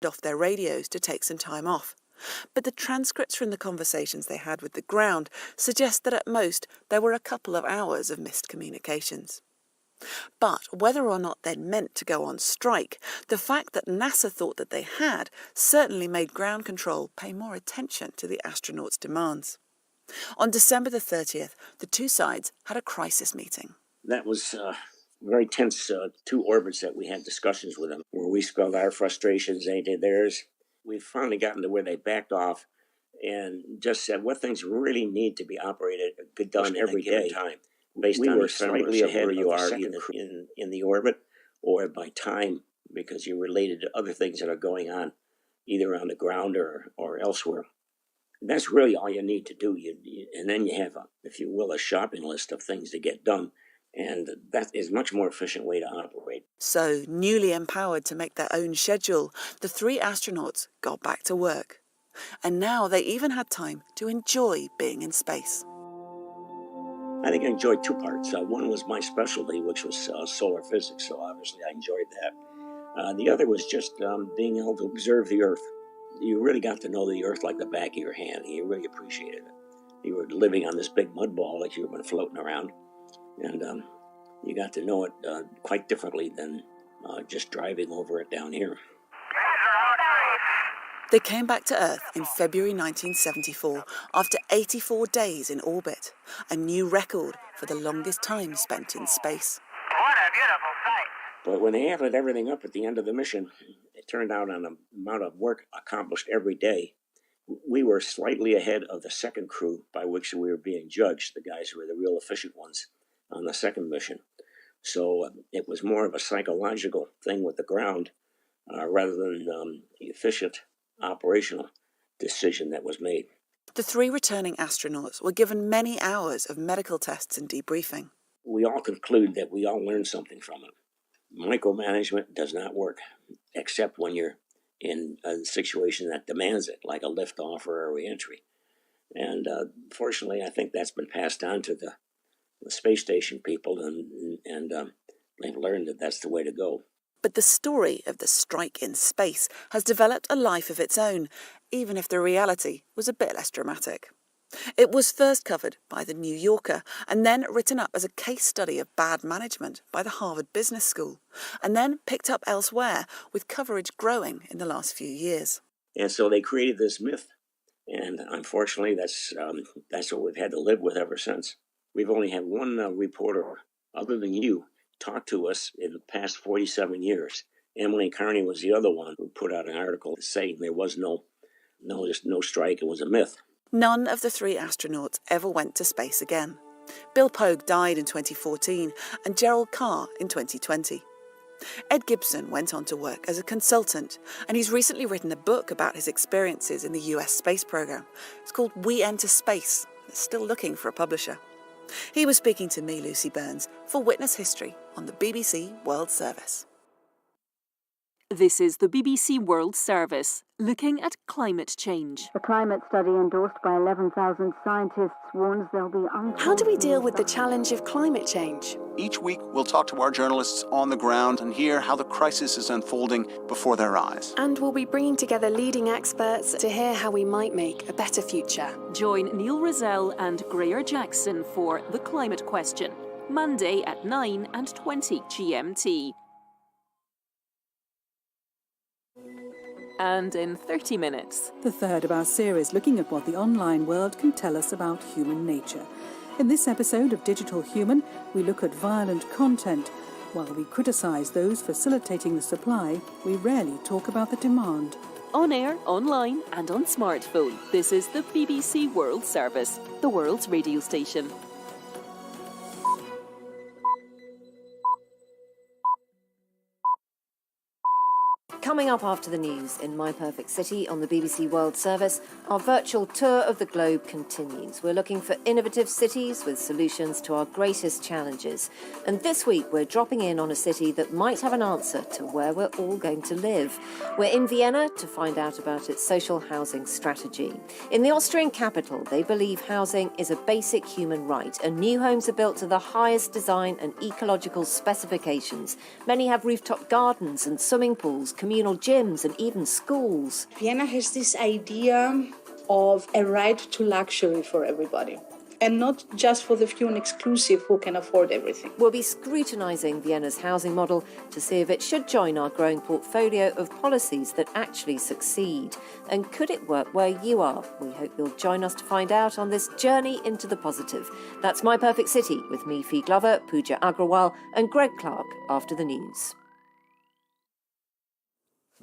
off their radios to take some time off. But the transcripts from the conversations they had with the ground suggest that at most there were a couple of hours of missed communications. But whether or not they'd meant to go on strike, the fact that NASA thought that they had certainly made ground control pay more attention to the astronauts' demands. On December the 30th, the two sides had a crisis meeting. That was very tense, 2 orbits that we had discussions with them, where we spelled our frustrations, they did theirs. We've finally gotten to where they backed off and just said what things really need to be operated, done every day. Time. Based on were slightly ahead where you are either in the orbit or by time, because you're related to other things that are going on, either on the ground or elsewhere. And that's really all you need to do. And then you have, if you will, a shopping list of things to get done. And that is a much more efficient way to operate. So, newly empowered to make their own schedule, the 3 astronauts got back to work. And now they even had time to enjoy being in space. I think I enjoyed 2 parts. One was my specialty, which was solar physics, so obviously I enjoyed that. The other was just being able to observe the Earth. You really got to know the Earth like the back of your hand. You really appreciated it. You were living on this big mud ball that you've been floating around, and you got to know it quite differently than just driving over it down here. They came back to Earth in February 1974 after 84 days in orbit, a new record for the longest time spent in space. What a beautiful sight! But when they added everything up at the end of the mission, it turned out on the amount of work accomplished every day, we were slightly ahead of the second crew by which we were being judged. The guys who were the real efficient ones on the second mission. So it was more of a psychological thing with the ground rather than the efficient operational decision that was made. The 3 returning astronauts were given many hours of medical tests and debriefing. We all conclude that we all learned something from it. Micromanagement does not work, except when you're in a situation that demands it, like a liftoff or a reentry. And fortunately, I think that's been passed on to the space station people, and they've learned that that's the way to go. But the story of the strike in space has developed a life of its own, even if the reality was a bit less dramatic. It was first covered by The New Yorker and then written up as a case study of bad management by the Harvard Business School, and then picked up elsewhere, with coverage growing in the last few years. And so they created this myth, and unfortunately that's what we've had to live with ever since. We've only had one reporter, other than you, talk to us in the past 47 years. Emily Carney was the other one who put out an article saying there was no strike, it was a myth. None of the 3 astronauts ever went to space again. Bill Pogue died in 2014 and Gerald Carr in 2020. Ed Gibson went on to work as a consultant, and he's recently written a book about his experiences in the US space program. It's called We Enter Space. It's still looking for a publisher. He was speaking to me, Lucy Burns, for Witness History on the BBC World Service. This is the BBC World Service, looking at climate change. The climate study endorsed by 11,000 scientists warns there'll be How do we deal with the challenge of climate change? Each week, we'll talk to our journalists on the ground and hear how the crisis is unfolding before their eyes. And we'll be bringing together leading experts to hear how we might make a better future. Join Neil Rozelle and Greer Jackson for The Climate Question, Monday at 9 and 20 GMT. And in 30 minutes. The third of our series looking at what the online world can tell us about human nature. In this episode of Digital Human, we look at violent content. While we criticise those facilitating the supply, we rarely talk about the demand. On air, online and on smartphone, this is the BBC World Service, the world's radio station. Coming up after the news in My Perfect City on the BBC World Service, our virtual tour of the globe continues. We're looking for innovative cities with solutions to our greatest challenges. And this week we're dropping in on a city that might have an answer to where we're all going to live. We're in Vienna to find out about its social housing strategy. In the Austrian capital, they believe housing is a basic human right, and new homes are built to the highest design and ecological specifications. Many have rooftop gardens and swimming pools, community communal gyms and even schools. Vienna has this idea of a right to luxury for everybody, and not just for the few and exclusive who can afford everything. We'll be scrutinising Vienna's housing model to see if it should join our growing portfolio of policies that actually succeed. And could it work where you are? We hope you'll join us to find out on this journey into the positive. That's My Perfect City with me, Fee Glover, Pooja Agrawal and Greg Clark after the news.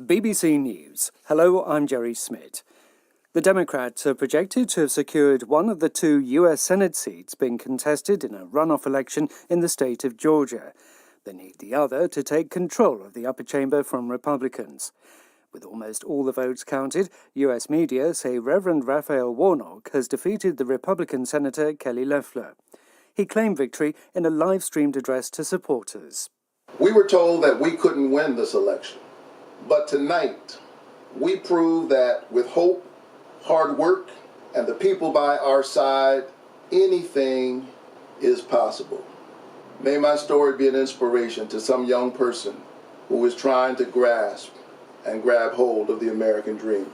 BBC News. Hello, I'm Jerry Smith. The Democrats are projected to have secured one of the 2 US Senate seats being contested in a runoff election in the state of Georgia. They need the other to take control of the upper chamber from Republicans. With almost all the votes counted, US media say Reverend Raphael Warnock has defeated the Republican Senator Kelly Loeffler. He claimed victory in a live-streamed address to supporters. We were told that we couldn't win this election, but tonight we proved that with hope, hard work, and the people by our side, anything is possible. May my story be an inspiration to some young person who is trying to grasp and grab hold of the American dream.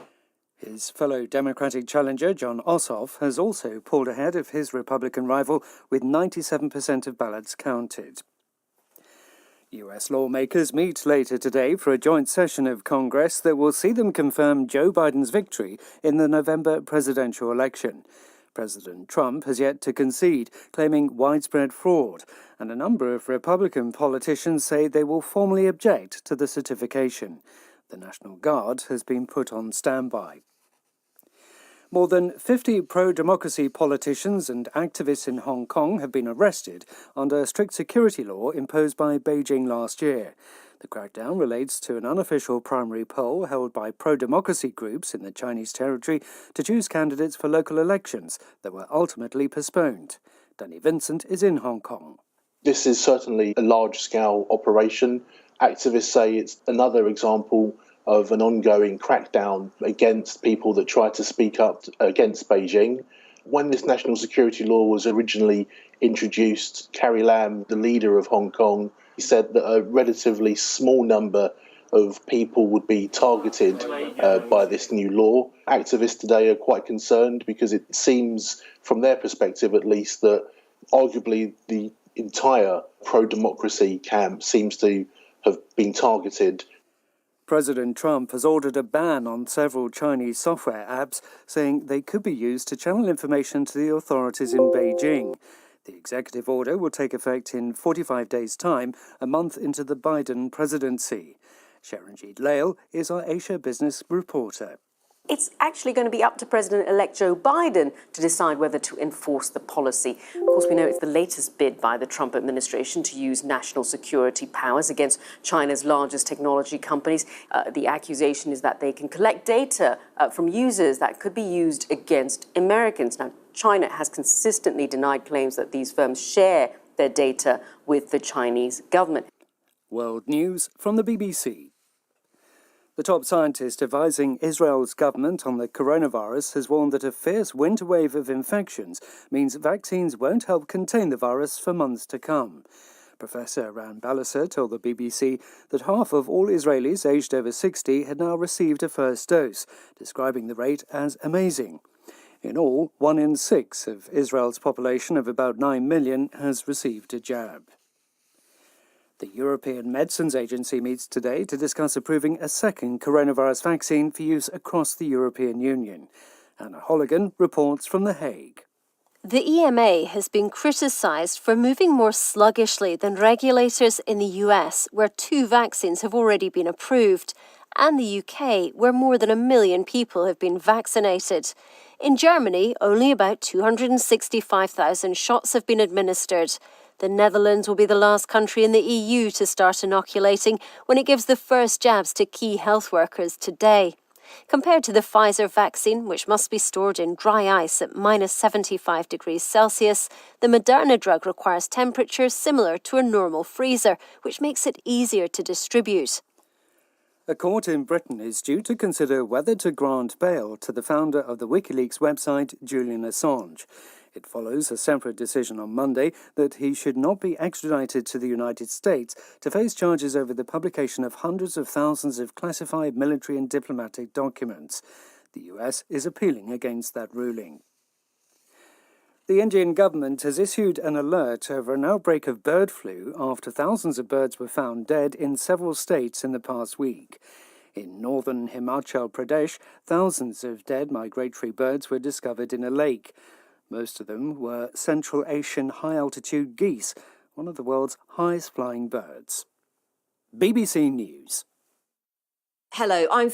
His fellow Democratic challenger, Jon Ossoff, has also pulled ahead of his Republican rival with 97% of ballots counted. US lawmakers meet later today for a joint session of Congress that will see them confirm Joe Biden's victory in the November presidential election. President Trump has yet to concede, claiming widespread fraud, and a number of Republican politicians say they will formally object to the certification. The National Guard has been put on standby. More than 50 pro-democracy politicians and activists in Hong Kong have been arrested under a strict security law imposed by Beijing last year. The crackdown relates to an unofficial primary poll held by pro-democracy groups in the Chinese territory to choose candidates for local elections that were ultimately postponed. Danny Vincent is in Hong Kong. This is certainly a large-scale operation. Activists say it's another example of an ongoing crackdown against people that try to speak up against Beijing. When this national security law was originally introduced, Carrie Lam, the leader of Hong Kong, said that a relatively small number of people would be targeted by this new law. Activists today are quite concerned because it seems, from their perspective at least, that arguably the entire pro-democracy camp seems to have been targeted. President Trump has ordered a ban on several Chinese software apps, saying they could be used to channel information to the authorities in Beijing. The executive order will take effect in 45 days' time, a month into the Biden presidency. Sharanjit Lail is our Asia Business reporter. It's actually going to be up to President-elect Joe Biden to decide whether to enforce the policy. Of course, we know it's the latest bid by the Trump administration to use national security powers against China's largest technology companies. The accusation is that they can collect data from users that could be used against Americans. Now, China has consistently denied claims that these firms share their data with the Chinese government. World News from the BBC. The top scientist advising Israel's government on the coronavirus has warned that a fierce winter wave of infections means vaccines won't help contain the virus for months to come. Professor Ran Balisser told the BBC that half of all Israelis aged over 60 had now received a first dose, describing the rate as amazing. In all, 1 in 6 of Israel's population of about 9 million has received a jab. The European Medicines Agency meets today to discuss approving a second coronavirus vaccine for use across the European Union. Anna Holligan reports from The Hague. The EMA has been criticised for moving more sluggishly than regulators in the US, where 2 vaccines have already been approved, and the UK, where more than 1 million people have been vaccinated. In Germany, only about 265,000 shots have been administered. The Netherlands will be the last country in the EU to start inoculating when it gives the first jabs to key health workers today. Compared to the Pfizer vaccine, which must be stored in dry ice at minus 75 degrees Celsius, the Moderna drug requires temperatures similar to a normal freezer, which makes it easier to distribute. A court in Britain is due to consider whether to grant bail to the founder of the WikiLeaks website, Julian Assange. It follows a separate decision on Monday that he should not be extradited to the United States to face charges over the publication of hundreds of thousands of classified military and diplomatic documents. The US is appealing against that ruling. The Indian government has issued an alert over an outbreak of bird flu after thousands of birds were found dead in several states in the past week. In northern Himachal Pradesh, thousands of dead migratory birds were discovered in a lake. Most of them were Central Asian high-altitude geese, one of the world's highest-flying birds. BBC News. Hello, I'm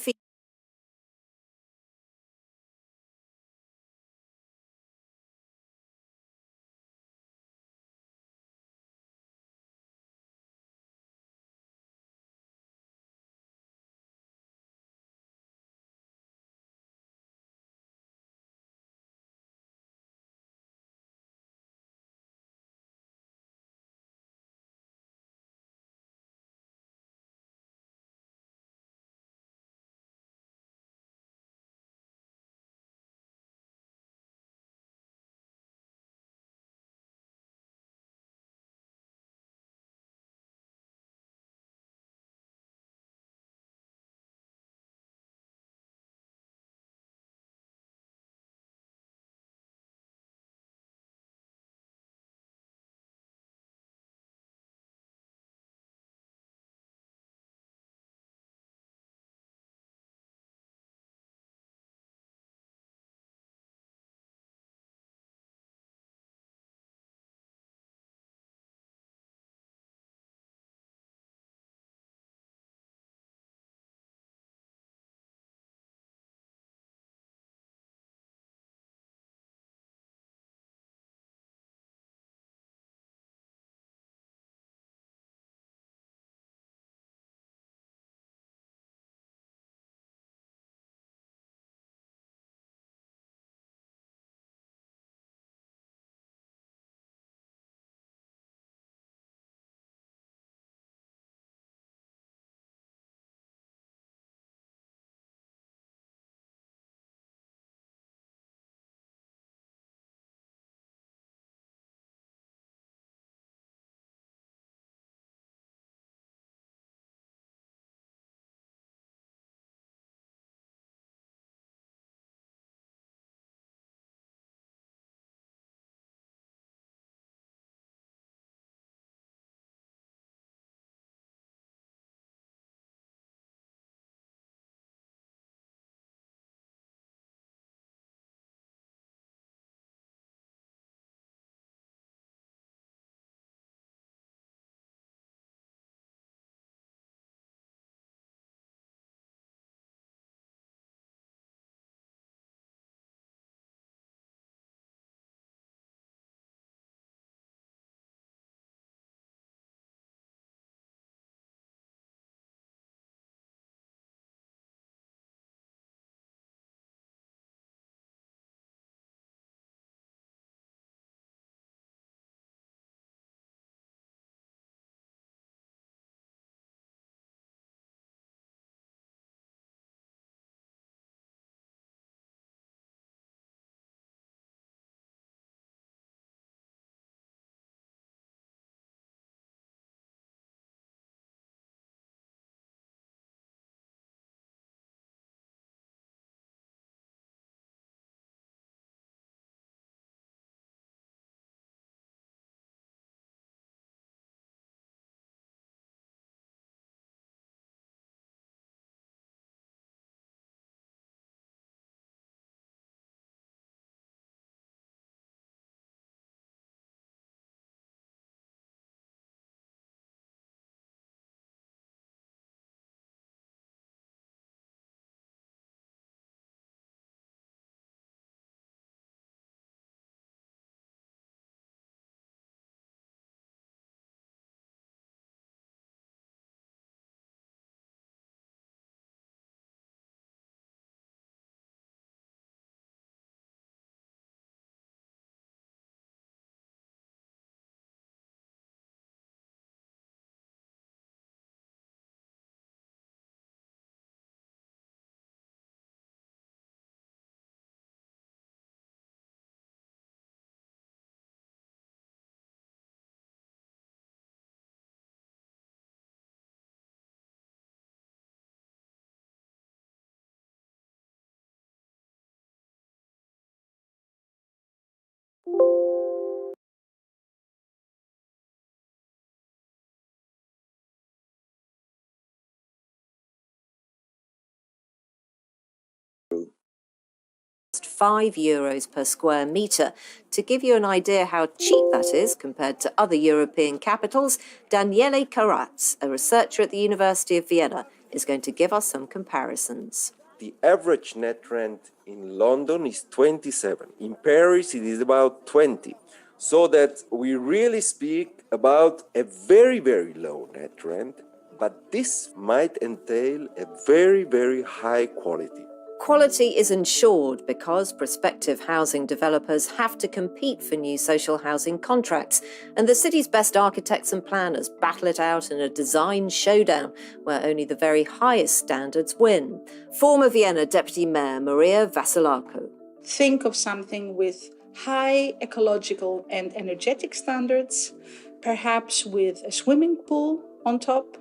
€5 per square metre. To give you an idea how cheap that is compared to other European capitals, Daniele Karatz, a researcher at the University of Vienna, is going to give us some comparisons. The average net rent in London is 27. In Paris, it is about 20. So that we really speak about a very, very low net rent, but this might entail a very, very high quality. Quality is ensured because prospective housing developers have to compete for new social housing contracts, and the city's best architects and planners battle it out in a design showdown where only the very highest standards win. Former Vienna Deputy Mayor Maria Vasilarko. Think of something with high ecological and energetic standards, perhaps with a swimming pool on top,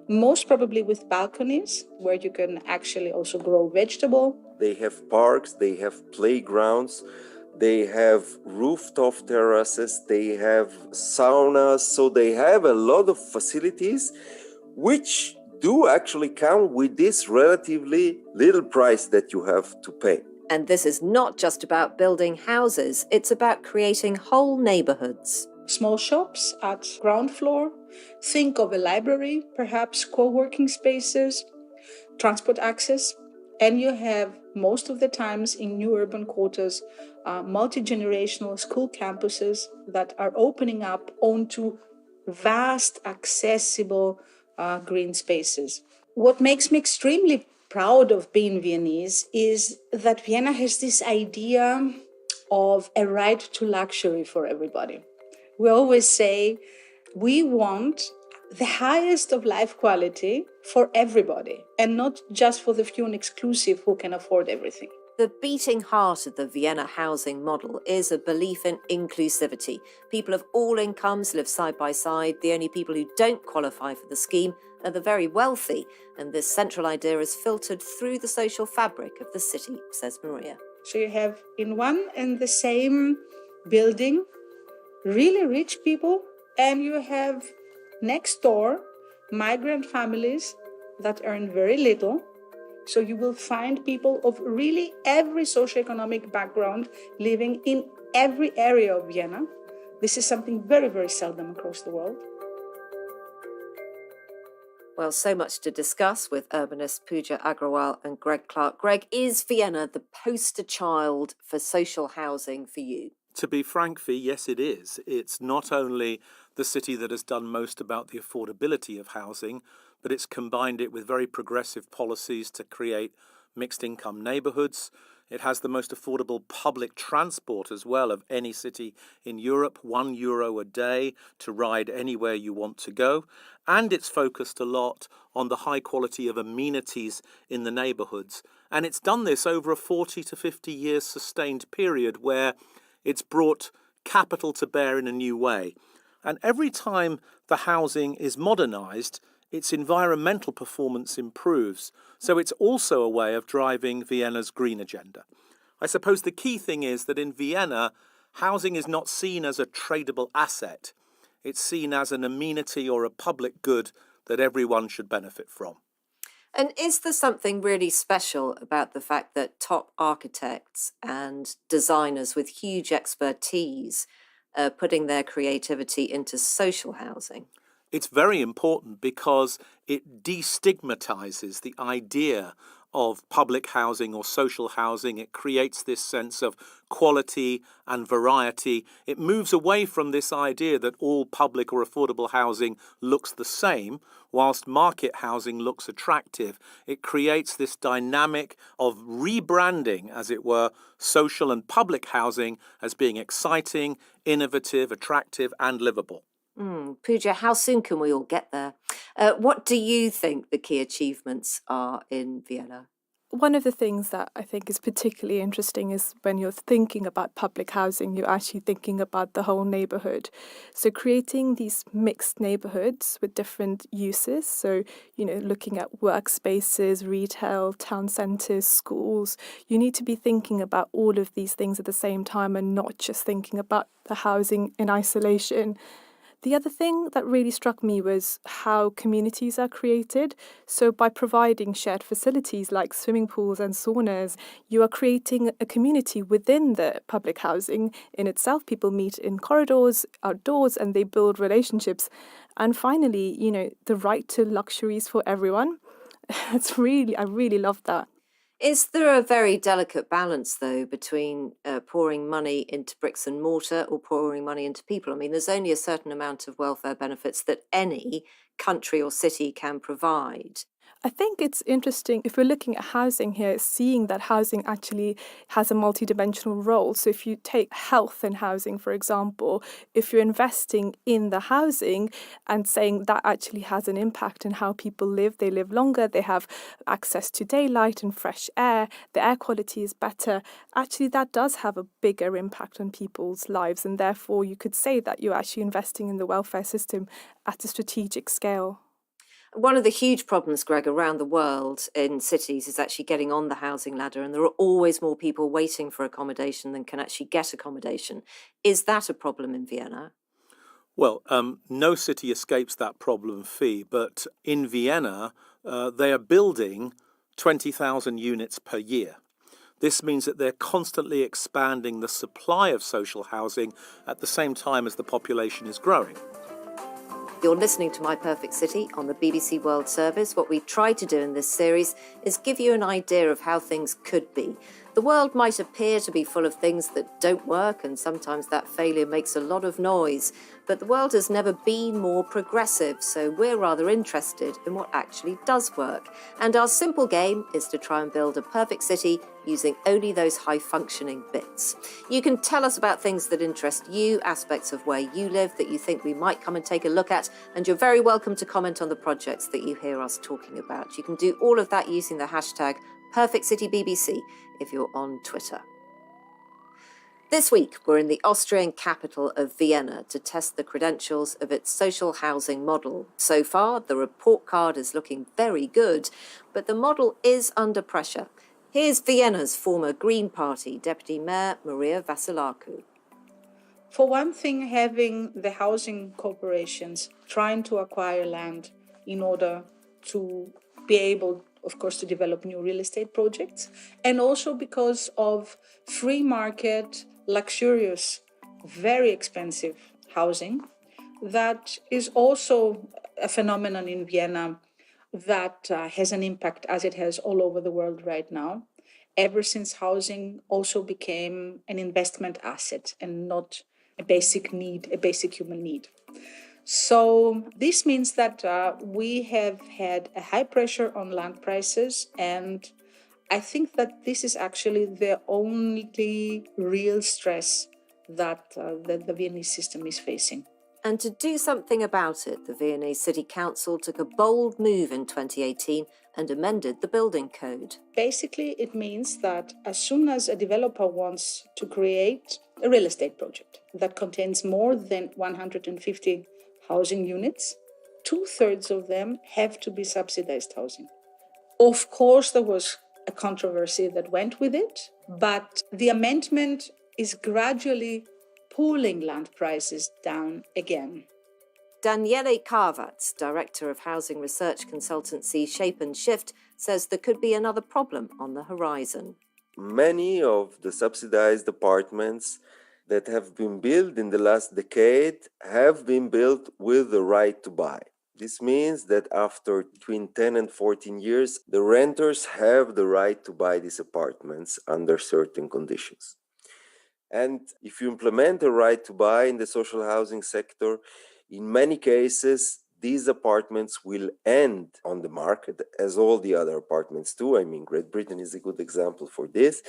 most probably with balconies where you can actually also grow vegetable. They have parks, they have playgrounds, they have rooftop terraces, they have saunas, so they have a lot of facilities which do actually come with this relatively little price that you have to pay. And this is not just about building houses, it's about creating whole neighbourhoods. Small shops at ground floor. Think of a library, perhaps co-working spaces, transport access. And you have, most of the times in new urban quarters, multi-generational school campuses that are opening up onto vast, accessible green spaces. What makes me extremely proud of being Viennese is that Vienna has this idea of a right to luxury for everybody. We always say we want the highest of life quality for everybody and not just for the few and exclusive who can afford everything. The beating heart of the Vienna housing model is a belief in inclusivity. People of all incomes live side by side. The only people who don't qualify for the scheme are the very wealthy. And this central idea is filtered through the social fabric of the city, says Maria. So you have in one and the same building really rich people, and you have next door migrant families that earn very little. So you will find people of really every socioeconomic background living in every area of Vienna. This is something very, very seldom across the world. Well, so much to discuss with urbanists Pooja Agrawal and Greg Clark. Greg, is Vienna the poster child for social housing for you? To be frank, Fee, yes, it is. It's not only the city that has done most about the affordability of housing, but it's combined it with very progressive policies to create mixed income neighbourhoods. It has the most affordable public transport as well of any city in Europe, €1 a day to ride anywhere you want to go. And it's focused a lot on the high quality of amenities in the neighbourhoods. And it's done this over a 40 to 50 years sustained period where it's brought capital to bear in a new way. And every time the housing is modernised, its environmental performance improves. So it's also a way of driving Vienna's green agenda. I suppose the key thing is that in Vienna, housing is not seen as a tradable asset. It's seen as an amenity or a public good that everyone should benefit from. And is there something really special about the fact that top architects and designers with huge expertise are putting their creativity into social housing? It's very important because it destigmatizes the idea of public housing or social housing. It creates this sense of quality and variety. It moves away from this idea that all public or affordable housing looks the same, whilst market housing looks attractive. It creates this dynamic of rebranding, as it were, social and public housing as being exciting, innovative, attractive, and livable. Pooja, how soon can we all get there? What do you think the key achievements are in Vienna? One of the things that I think is particularly interesting is when you're thinking about public housing, you're actually thinking about the whole neighbourhood. So creating these mixed neighbourhoods with different uses. So, looking at workspaces, retail, town centres, schools. You need to be thinking about all of these things at the same time and not just thinking about the housing in isolation. The other thing that really struck me was how communities are created. So by providing shared facilities like swimming pools and saunas, you are creating a community within the public housing in itself. People meet in corridors, outdoors, and they build relationships. And finally, the right to luxuries for everyone. I really love that. Is there a very delicate balance, though, between pouring money into bricks and mortar or pouring money into people? I mean, there's only a certain amount of welfare benefits that any country or city can provide. I think it's interesting, if we're looking at housing here, seeing that housing actually has a multidimensional role. So if you take health and housing, for example, if you're investing in the housing and saying that actually has an impact in how people live, they live longer, they have access to daylight and fresh air, the air quality is better, actually that does have a bigger impact on people's lives. And therefore you could say that you're actually investing in the welfare system at a strategic scale. One of the huge problems, Greg, around the world in cities is actually getting on the housing ladder, and there are always more people waiting for accommodation than can actually get accommodation. Is that a problem in Vienna? Well, no city escapes that problem fee, but in Vienna, they are building 20,000 units per year. This means that they're constantly expanding the supply of social housing at the same time as the population is growing. You're listening to My Perfect City on the BBC World Service. What we try to do in this series is give you an idea of how things could be. The world might appear to be full of things that don't work, and sometimes that failure makes a lot of noise. But the world has never been more progressive, so we're rather interested in what actually does work. And our simple game is to try and build a perfect city using only those high-functioning bits. You can tell us about things that interest you, aspects of where you live that you think we might come and take a look at, and you're very welcome to comment on the projects that you hear us talking about. You can do all of that using the hashtag PerfectCityBBC if you're on Twitter. This week, we're in the Austrian capital of Vienna to test the credentials of its social housing model. So far, the report card is looking very good, but the model is under pressure. Here's Vienna's former Green Party Deputy Mayor Maria Vasilaku. For one thing, having the housing corporations trying to acquire land in order to be able, of course, to develop new real estate projects, and also because of free market, luxurious, very expensive housing, that is also a phenomenon in Vienna that has an impact, as it has all over the world right now, ever since housing also became an investment asset and not a basic need, a basic human need. So this means that we have had a high pressure on land prices, and I think that this is actually the only real stress that the Viennese system is facing. And to do something about it, the Viennese City Council took a bold move in 2018 and amended the building code. Basically, it means that as soon as a developer wants to create a real estate project that contains more than 150 housing units, 2/3 of them have to be subsidized housing. Of course, there was a controversy that went with it, but the amendment is gradually pulling land prices down again. Daniele Carvatz, director of housing research consultancy Shape and Shift, says there could be another problem on the horizon. Many of the subsidized apartments that have been built in the last decade have been built with the right to buy. This means that after between 10 and 14 years, the renters have the right to buy these apartments under certain conditions. And if you implement a right to buy in the social housing sector, in many cases, these apartments will end on the market, as all the other apartments do. I mean, Great Britain is a good example for this.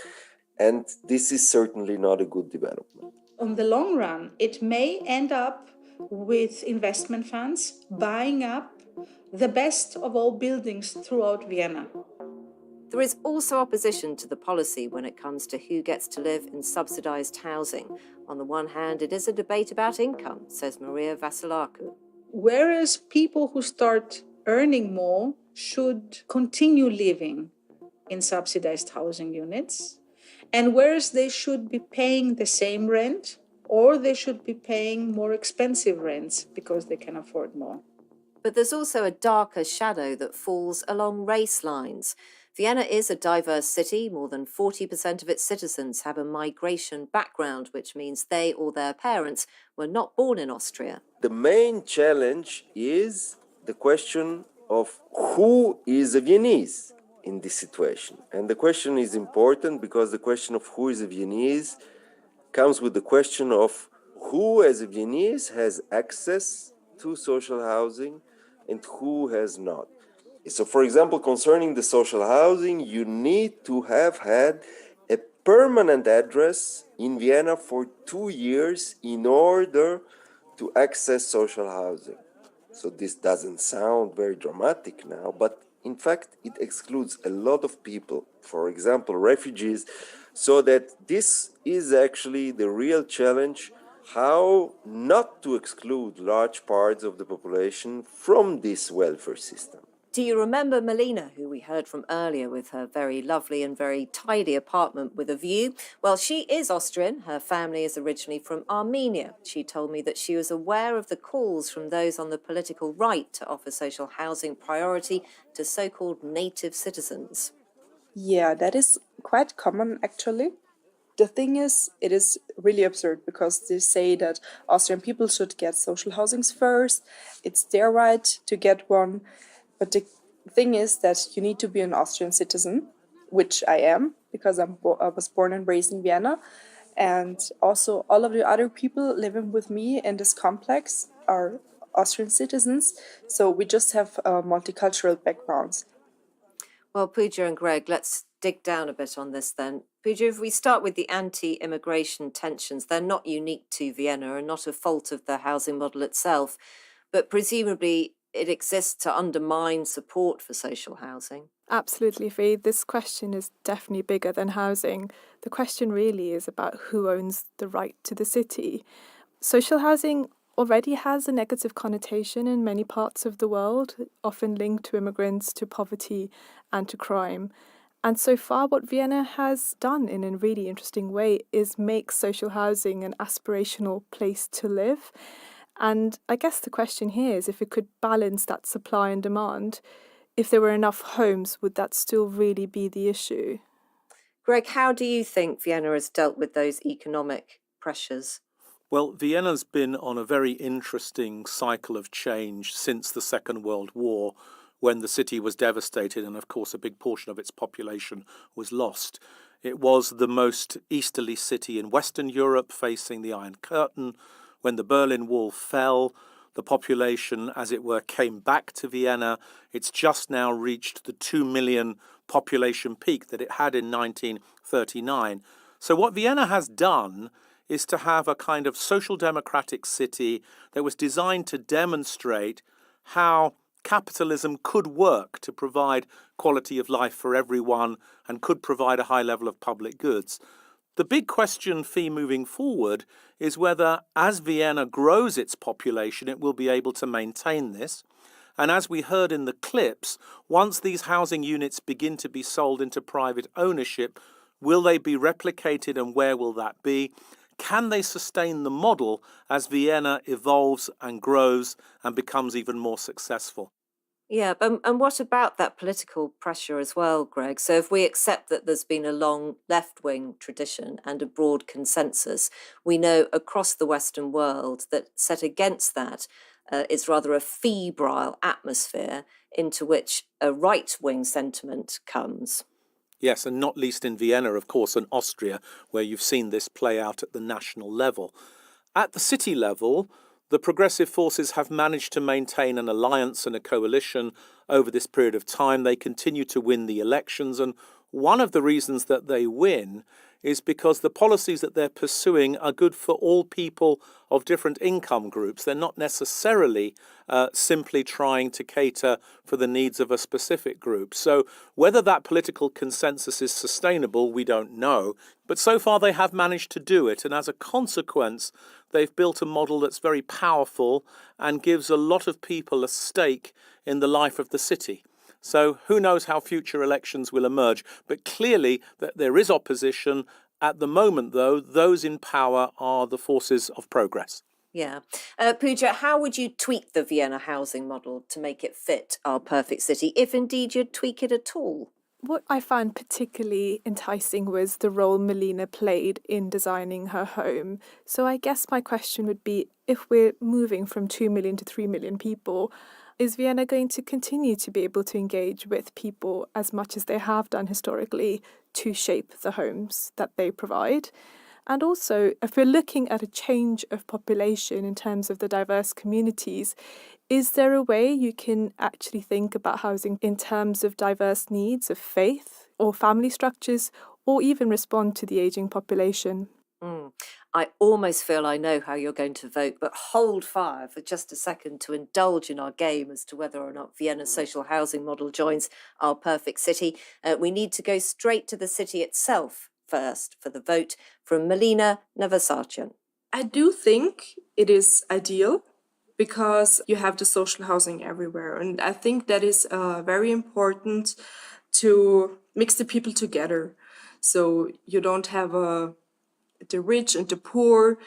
And this is certainly not a good development. On the long run, it may end up with investment funds buying up the best of all buildings throughout Vienna. There is also opposition to the policy when it comes to who gets to live in subsidized housing. On the one hand, it is a debate about income, says Maria Vasilaku. Whereas people who start earning more should continue living in subsidized housing units, and whereas they should be paying the same rent or they should be paying more expensive rents because they can afford more. But there's also a darker shadow that falls along race lines. Vienna is a diverse city. More than 40% of its citizens have a migration background, which means they or their parents were not born in Austria. The main challenge is the question of who is a Viennese in this situation. And the question is important because the question of who is a Viennese comes with the question of who as a Viennese has access to social housing and who has not. So, for example, concerning the social housing, you need to have had a permanent address in Vienna for 2 years in order to access social housing. So this doesn't sound very dramatic now, but in fact, it excludes a lot of people, for example, refugees, so that this is actually the real challenge, how not to exclude large parts of the population from this welfare system. Do you remember Melina, who we heard from earlier with her very lovely and very tidy apartment with a view? Well, she is Austrian. Her family is originally from Armenia. She told me that she was aware of the calls from those on the political right to offer social housing priority to so-called native citizens. Yeah, that is quite common, actually. The thing is, it is really absurd because they say that Austrian people should get social housings first. It's their right to get one. But the thing is that you need to be an Austrian citizen, which I am, because I was born and raised in Vienna. And also all of the other people living with me in this complex are Austrian citizens. So we just have multicultural backgrounds. Well, Pooja and Greg, let's dig down a bit on this then. Pooja, if we start with the anti-immigration tensions, they're not unique to Vienna and not a fault of the housing model itself, but presumably it exists to undermine support for social housing. Absolutely, Faye. This question is definitely bigger than housing. The question really is about who owns the right to the city. Social housing already has a negative connotation in many parts of the world, often linked to immigrants, to poverty and to crime. And so far, what Vienna has done in a really interesting way is make social housing an aspirational place to live. And I guess the question here is if it could balance that supply and demand, if there were enough homes, would that still really be the issue? Greg, how do you think Vienna has dealt with those economic pressures? Well, Vienna's been on a very interesting cycle of change since the Second World War, when the city was devastated and, of course, a big portion of its population was lost. It was the most easterly city in Western Europe, facing the Iron Curtain. When the Berlin Wall fell, the population, as it were, came back to Vienna. It's just now reached the 2 million population peak that it had in 1939. So what Vienna has done is to have a kind of social democratic city that was designed to demonstrate how capitalism could work to provide quality of life for everyone and could provide a high level of public goods. The big question, Fee, moving forward is whether, as Vienna grows its population, it will be able to maintain this. And as we heard in the clips, once these housing units begin to be sold into private ownership, will they be replicated and where will that be? Can they sustain the model as Vienna evolves and grows and becomes even more successful? Yeah, and what about that political pressure as well, Greg? So if we accept that there's been a long left-wing tradition and a broad consensus, we know across the Western world that set against that is rather a febrile atmosphere into which a right-wing sentiment comes. Yes, and not least in Vienna, of course, and Austria, where you've seen this play out at the national level. At the city level, the progressive forces have managed to maintain an alliance and a coalition over this period of time. They continue to win the elections, and one of the reasons that they win is because the policies that they're pursuing are good for all people of different income groups. They're not necessarily simply trying to cater for the needs of a specific group. So whether that political consensus is sustainable, we don't know. But so far they have managed to do it. And as a consequence, they've built a model that's very powerful and gives a lot of people a stake in the life of the city. So who knows how future elections will emerge, but clearly that there is opposition At the moment, though, those in power are the forces of progress. Yeah. Pooja, how would you tweak the Vienna housing model to make it fit our perfect city, if indeed you'd tweak it at all? What I found particularly enticing was the role Melina played in designing her home. So I guess my question would be, if we're moving from 2 million to 3 million people, is Vienna going to continue to be able to engage with people as much as they have done historically to shape the homes that they provide? And also, if we're looking at a change of population in terms of the diverse communities, is there a way you can actually think about housing in terms of diverse needs of faith or family structures, or even respond to the ageing population? I almost feel I know how you're going to vote, but hold fire for just a second to indulge in our game as to whether or not Vienna's social housing model joins our perfect city. We need to go straight to the city itself first for the vote from Melina Navasarchan. I do think it is ideal because you have the social housing everywhere. And I think that is very important to mix the people together. So you don't have the rich and the poor.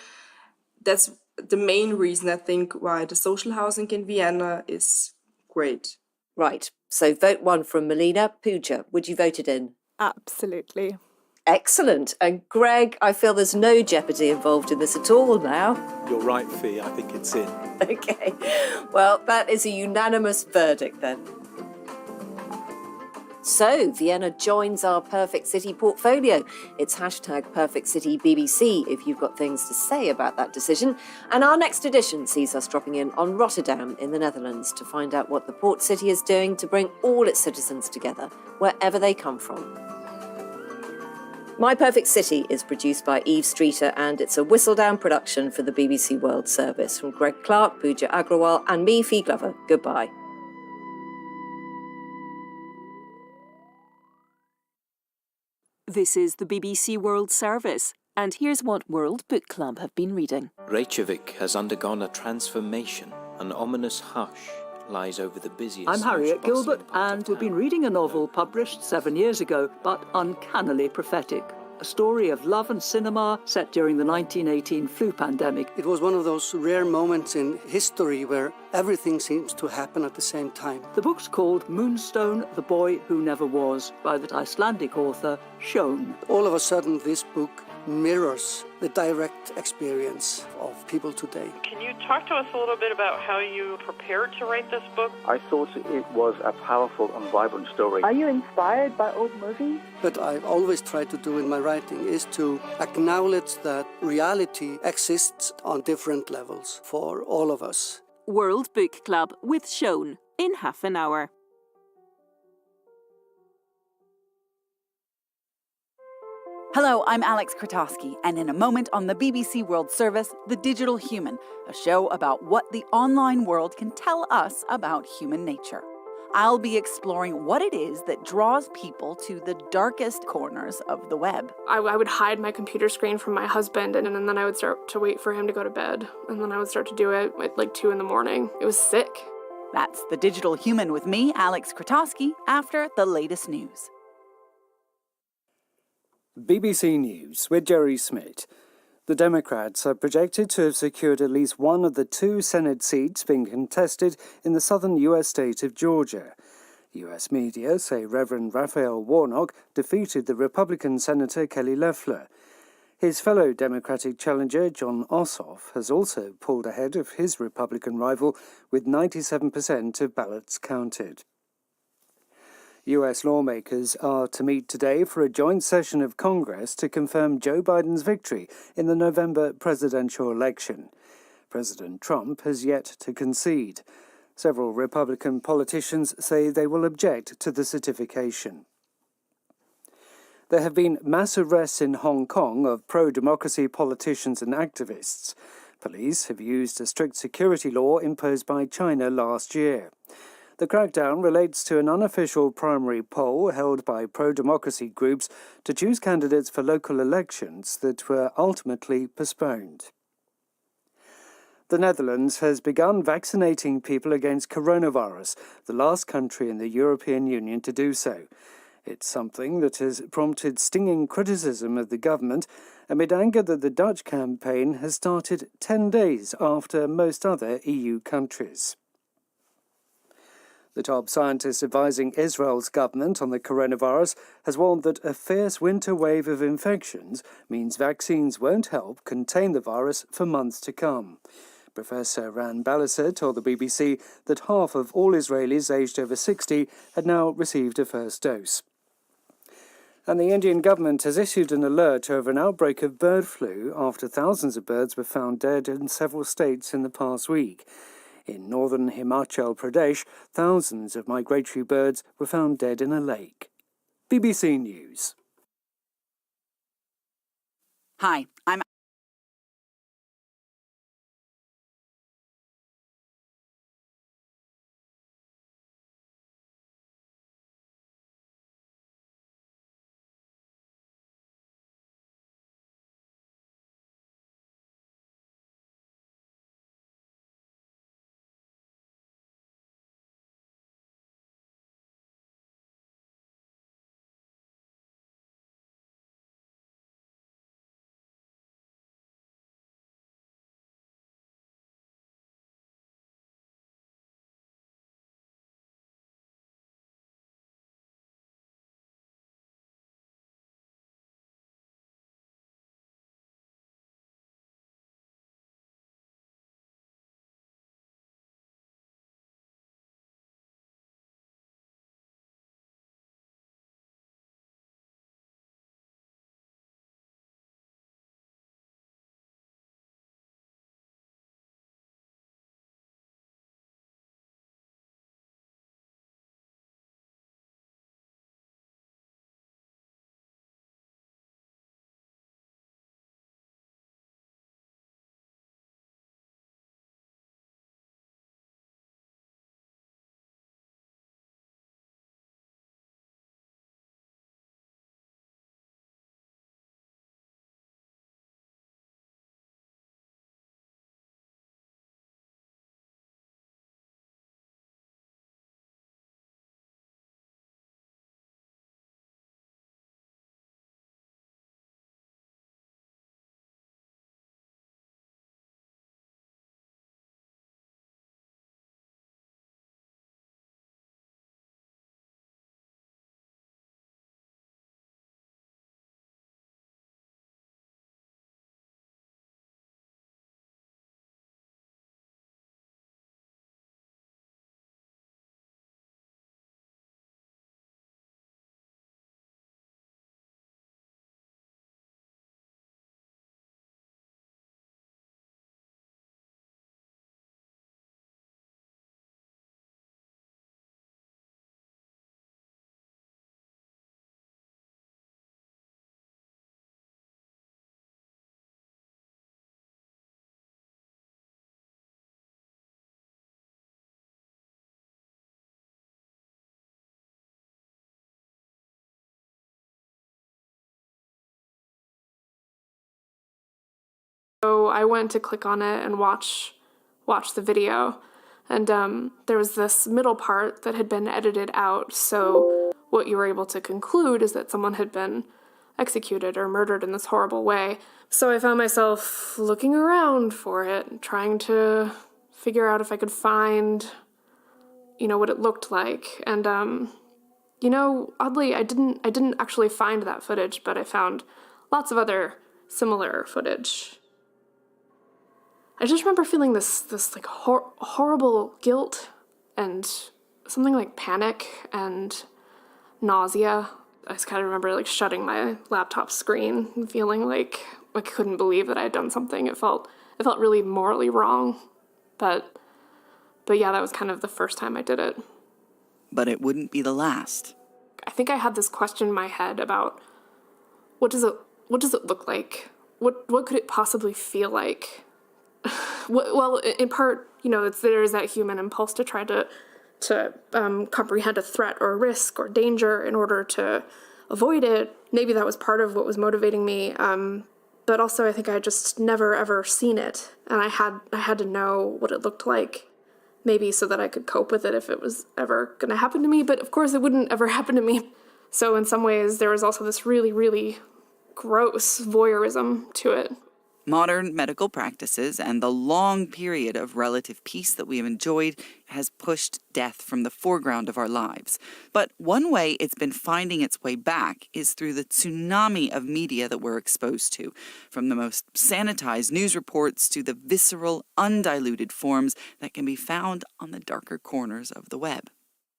That's the main reason, I think, why the social housing in Vienna is great. Right. So vote 1 from Melina. Pooja, would you vote it in? Absolutely. Excellent. And Greg, I feel there's no jeopardy involved in this at all now. You're right, Fee. I think it's in. Okay. Well, that is a unanimous verdict then. So, Vienna joins our Perfect City portfolio. It's #PerfectCityBBC if you've got things to say about that decision. And our next edition sees us dropping in on Rotterdam in the Netherlands to find out what the port city is doing to bring all its citizens together, wherever they come from. My Perfect City is produced by Eve Streeter, and it's a whistle-down production for the BBC World Service. From Greg Clark, Pooja Agrawal and me, Fee Glover. Goodbye. This is the BBC World Service, and here's what World Book Club have been reading. Reykjavik has undergone a transformation. An ominous hush lies over the busiest... I'm Harriet Gilbert, and we've been reading a novel published 7 years ago, but uncannily prophetic. A story of love and cinema set during the 1918 flu pandemic. It was one of those rare moments in history where everything seems to happen at the same time. The book's called Moonstone, the Boy Who Never Was, by the Icelandic author Sjón. All of a sudden, this book mirrors the direct experience of people today. Can you talk to us a little bit about how you prepared to write this book? I thought it was a powerful and vibrant story. Are you inspired by old movies? What I've always tried to do in my writing is to acknowledge that reality exists on different levels for all of us. World Book Club with Sjón in half an hour. Hello, I'm Alex Krotowski, and in a moment on the BBC World Service, The Digital Human, a show about what the online world can tell us about human nature. I'll be exploring what it is that draws people to the darkest corners of the web. I would hide my computer screen from my husband, and then I would start to wait for him to go to bed. And then I would start to do it at like 2 a.m. It was sick. That's The Digital Human with me, Alex Krotowski, after the latest news. BBC News with Jerry Smith. The Democrats are projected to have secured at least one of the 2 Senate seats being contested in the southern U.S. state of Georgia. U.S. media say Reverend Raphael Warnock defeated the Republican Senator Kelly Loeffler. His fellow Democratic challenger Jon Ossoff has also pulled ahead of his Republican rival with 97% of ballots counted. U.S. lawmakers are to meet today for a joint session of Congress to confirm Joe Biden's victory in the November presidential election. President Trump has yet to concede. Several Republican politicians say they will object to the certification. There have been mass arrests in Hong Kong of pro-democracy politicians and activists. Police have used a strict security law imposed by China last year. The crackdown relates to an unofficial primary poll held by pro-democracy groups to choose candidates for local elections that were ultimately postponed. The Netherlands has begun vaccinating people against coronavirus, the last country in the European Union to do so. It's something that has prompted stinging criticism of the government amid anger that the Dutch campaign has started 10 days after most other EU countries. The top scientist advising Israel's government on the coronavirus has warned that a fierce winter wave of infections means vaccines won't help contain the virus for months to come. Professor Ran Balicer told the BBC that half of all Israelis aged over 60 had now received a first dose. And the Indian government has issued an alert over an outbreak of bird flu after thousands of birds were found dead in several states in the past week. In northern Himachal Pradesh, thousands of migratory birds were found dead in a lake. BBC News. Hi, I'm So I went to click on it and watch the video, and there was this middle part that had been edited out, so what you were able to conclude is that someone had been executed or murdered in this horrible way. So I found myself looking around for it, trying to figure out if I could find, what it looked like. And, oddly, I didn't actually find that footage, but I found lots of other similar footage. I just remember feeling this like horrible guilt and something like panic and nausea. I just kind of remember like shutting my laptop screen and feeling like I couldn't believe that I had done something. It felt really morally wrong, but yeah, that was kind of the first time I did it. But it wouldn't be the last. I think I had this question in my head about what does it look like? What could it possibly feel like? Well, in part, there's that human impulse to try to comprehend a threat or a risk or danger in order to avoid it. Maybe that was part of what was motivating me. But also, I think I just never ever seen it, and I had to know what it looked like, maybe so that I could cope with it if it was ever going to happen to me. But of course, it wouldn't ever happen to me. So in some ways, there was also this really, really gross voyeurism to it. Modern medical practices and the long period of relative peace that we have enjoyed has pushed death from the foreground of our lives. But one way it's been finding its way back is through the tsunami of media that we're exposed to, from the most sanitized news reports to the visceral, undiluted forms that can be found on the darker corners of the web.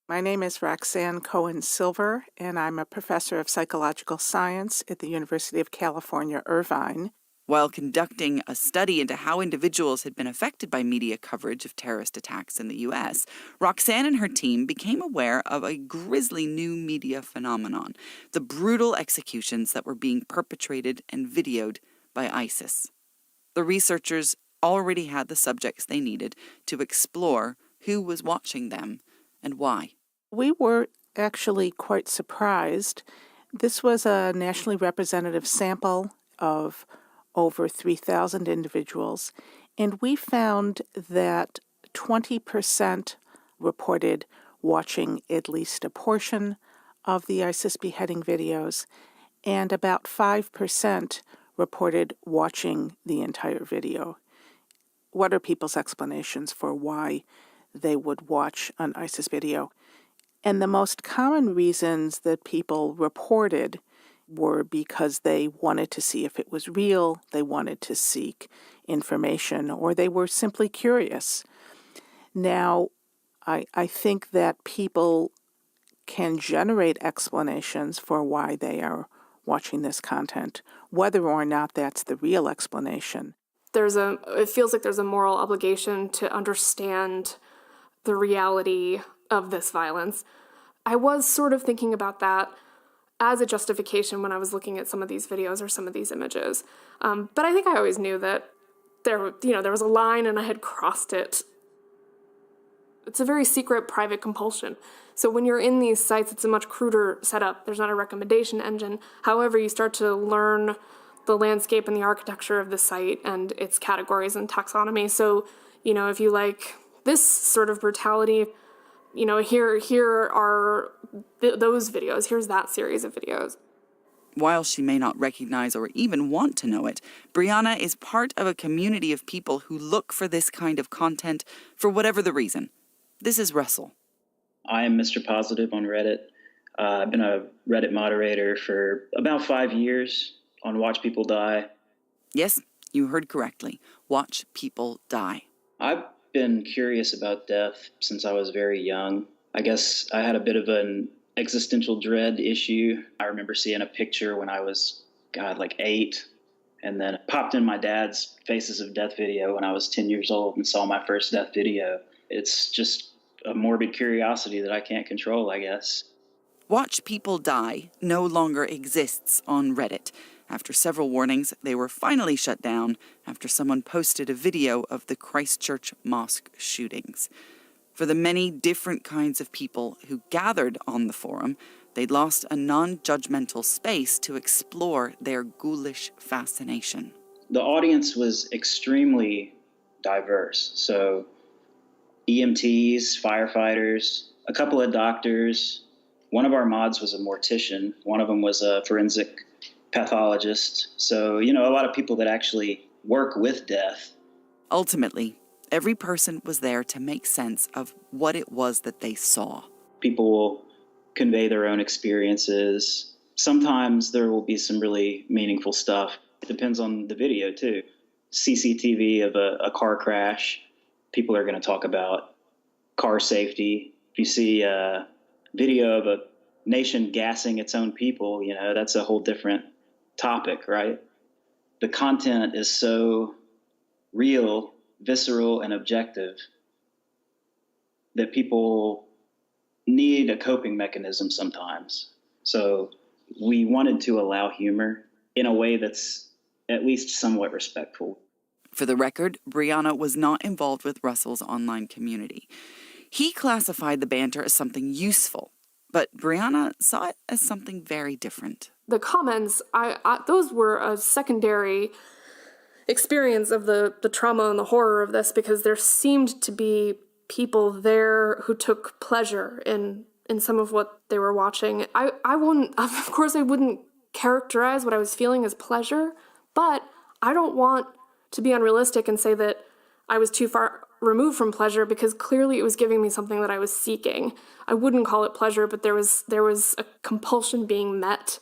My name is Roxanne Cohen-Silver, and I'm a professor of psychological science at the University of California, Irvine. While conducting a study into how individuals had been affected by media coverage of terrorist attacks in the U.S., Roxanne and her team became aware of a grisly new media phenomenon, the brutal executions that were being perpetrated and videoed by ISIS. The researchers already had the subjects they needed to explore who was watching them and why. We were actually quite surprised. This was a nationally representative sample of over 3,000 individuals, and we found that 20% reported watching at least a portion of the ISIS beheading videos, and about 5% reported watching the entire video. What are people's explanations for why they would watch an ISIS video? And the most common reasons that people reported were because they wanted to see if it was real, they wanted to seek information, or they were simply curious. Now, I think that people can generate explanations for why they are watching this content, whether or not that's the real explanation. It feels like there's a moral obligation to understand the reality of this violence. I was sort of thinking about that as a justification when I was looking at some of these videos or some of these images. But I think I always knew that there was a line and I had crossed it. It's a very secret, private compulsion. So when you're in these sites, it's a much cruder setup. There's not a recommendation engine. However, you start to learn the landscape and the architecture of the site and its categories and taxonomy. So, if you like this sort of brutality, here are those videos. Here's that series of videos. While she may not recognize or even want to know it, Brianna is part of a community of people who look for this kind of content for whatever the reason. This is Russell. I am Mr. Positive on Reddit. I've been a Reddit moderator for about 5 years on Watch People Die. Yes, you heard correctly. Watch People Die. I've been curious about death since I was very young. I guess I had a bit of an existential dread issue. I remember seeing a picture when I was, like 8, and then popped in my dad's Faces of Death video when I was 10 years old and saw my first death video. It's just a morbid curiosity that I can't control, I guess. Watch People Die no longer exists on Reddit. After several warnings, they were finally shut down after someone posted a video of the Christchurch mosque shootings. For the many different kinds of people who gathered on the forum, they'd lost a non-judgmental space to explore their ghoulish fascination. The audience was extremely diverse. So EMTs, firefighters, a couple of doctors. One of our mods was a mortician. One of them was a forensic pathologist. So, a lot of people that actually work with death. Ultimately, every person was there to make sense of what it was that they saw. People will convey their own experiences. Sometimes there will be some really meaningful stuff. It depends on the video, too. CCTV of a car crash, people are going to talk about car safety. If you see a video of a nation gassing its own people, that's a whole different topic, right? The content is so real, visceral, and objective that people need a coping mechanism sometimes. So we wanted to allow humor in a way that's at least somewhat respectful. For the record, Brianna was not involved with Russell's online community. He classified the banter as something useful, but Brianna saw it as something very different. The comments, those were a secondary experience of the trauma and the horror of this, because there seemed to be people there who took pleasure in in some of what they were watching. I wouldn't, of course, I wouldn't characterize what I was feeling as pleasure, but I don't want to be unrealistic and say that I was too far removed from pleasure, because clearly it was giving me something that I was seeking. I wouldn't call it pleasure, but there was a compulsion being met.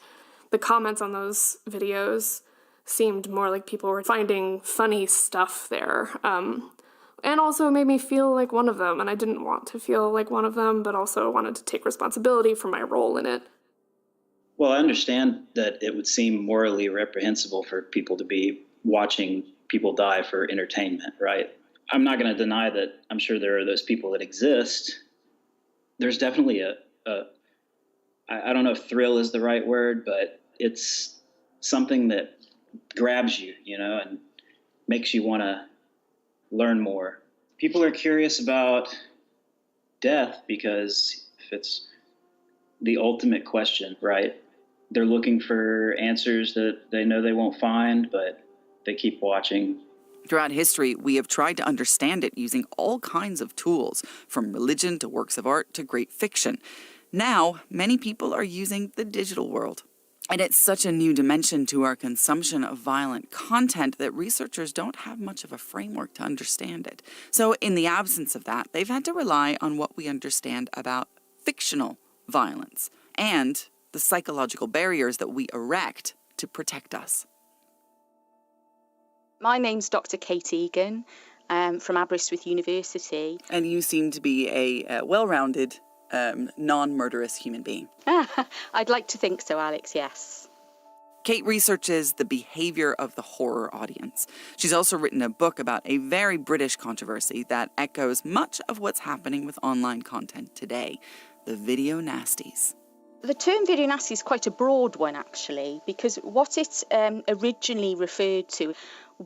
The comments on those videos seemed more like people were finding funny stuff there. And also made me feel like one of them, and I didn't want to feel like one of them, but also wanted to take responsibility for my role in it. Well, I understand that it would seem morally reprehensible for people to be watching people die for entertainment, right? I'm not going to deny that I'm sure there are those people that exist. There's definitely I don't know if thrill is the right word, but it's something that grabs you, and makes you want to learn more. People are curious about death because if it's the ultimate question, right? They're looking for answers that they know they won't find, but they keep watching. Throughout history, we have tried to understand it using all kinds of tools, from religion to works of art to great fiction. Now, many people are using the digital world. And it's such a new dimension to our consumption of violent content that researchers don't have much of a framework to understand it. So in the absence of that, they've had to rely on what we understand about fictional violence and the psychological barriers that we erect to protect us. My name's Dr. Kate Egan from Aberystwyth University. And you seem to be a well-rounded, non-murderous human being. I'd like to think so, Alex, yes. Kate researches the behavior of the horror audience. She's also written a book about a very British controversy that echoes much of what's happening with online content today, the video nasties. The term video nasty is quite a broad one, actually, because what it originally referred to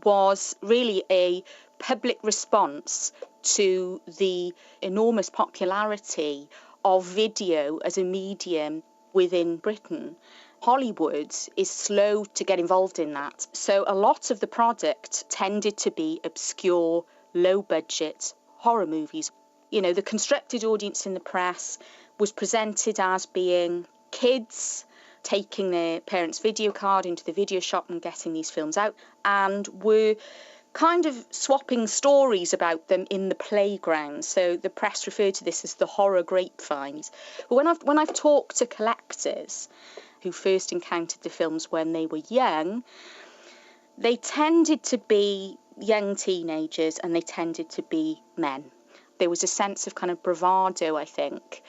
was really a public response to the enormous popularity of video as a medium within Britain. Hollywood is slow to get involved in that. So a lot of the product tended to be obscure, low-budget horror movies. The constructed audience in the press was presented as being kids taking their parents' video card into the video shop and getting these films out, and were kind of swapping stories about them in the playground. So the press referred to this as the horror grapevines. But when I've talked to collectors who first encountered the films when they were young, they tended to be young teenagers and they tended to be men. There was a sense of kind of bravado, I think,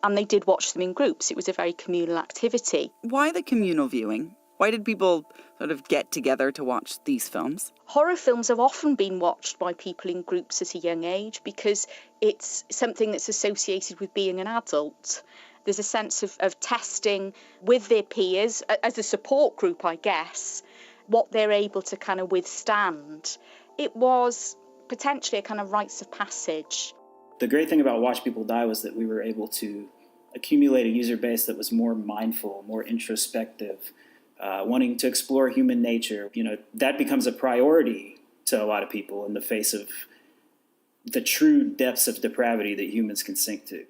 and they did watch them in groups. It was a very communal activity. Why the communal viewing? Why did people sort of get together to watch these films? Horror films have often been watched by people in groups at a young age because it's something that's associated with being an adult. There's a sense of testing with their peers, as a support group, I guess, what they're able to kind of withstand. It was potentially a kind of rites of passage. The great thing about Watch People Die was that we were able to accumulate a user base that was more mindful, more introspective, wanting to explore human nature. That becomes a priority to a lot of people in the face of the true depths of depravity that humans can sink to.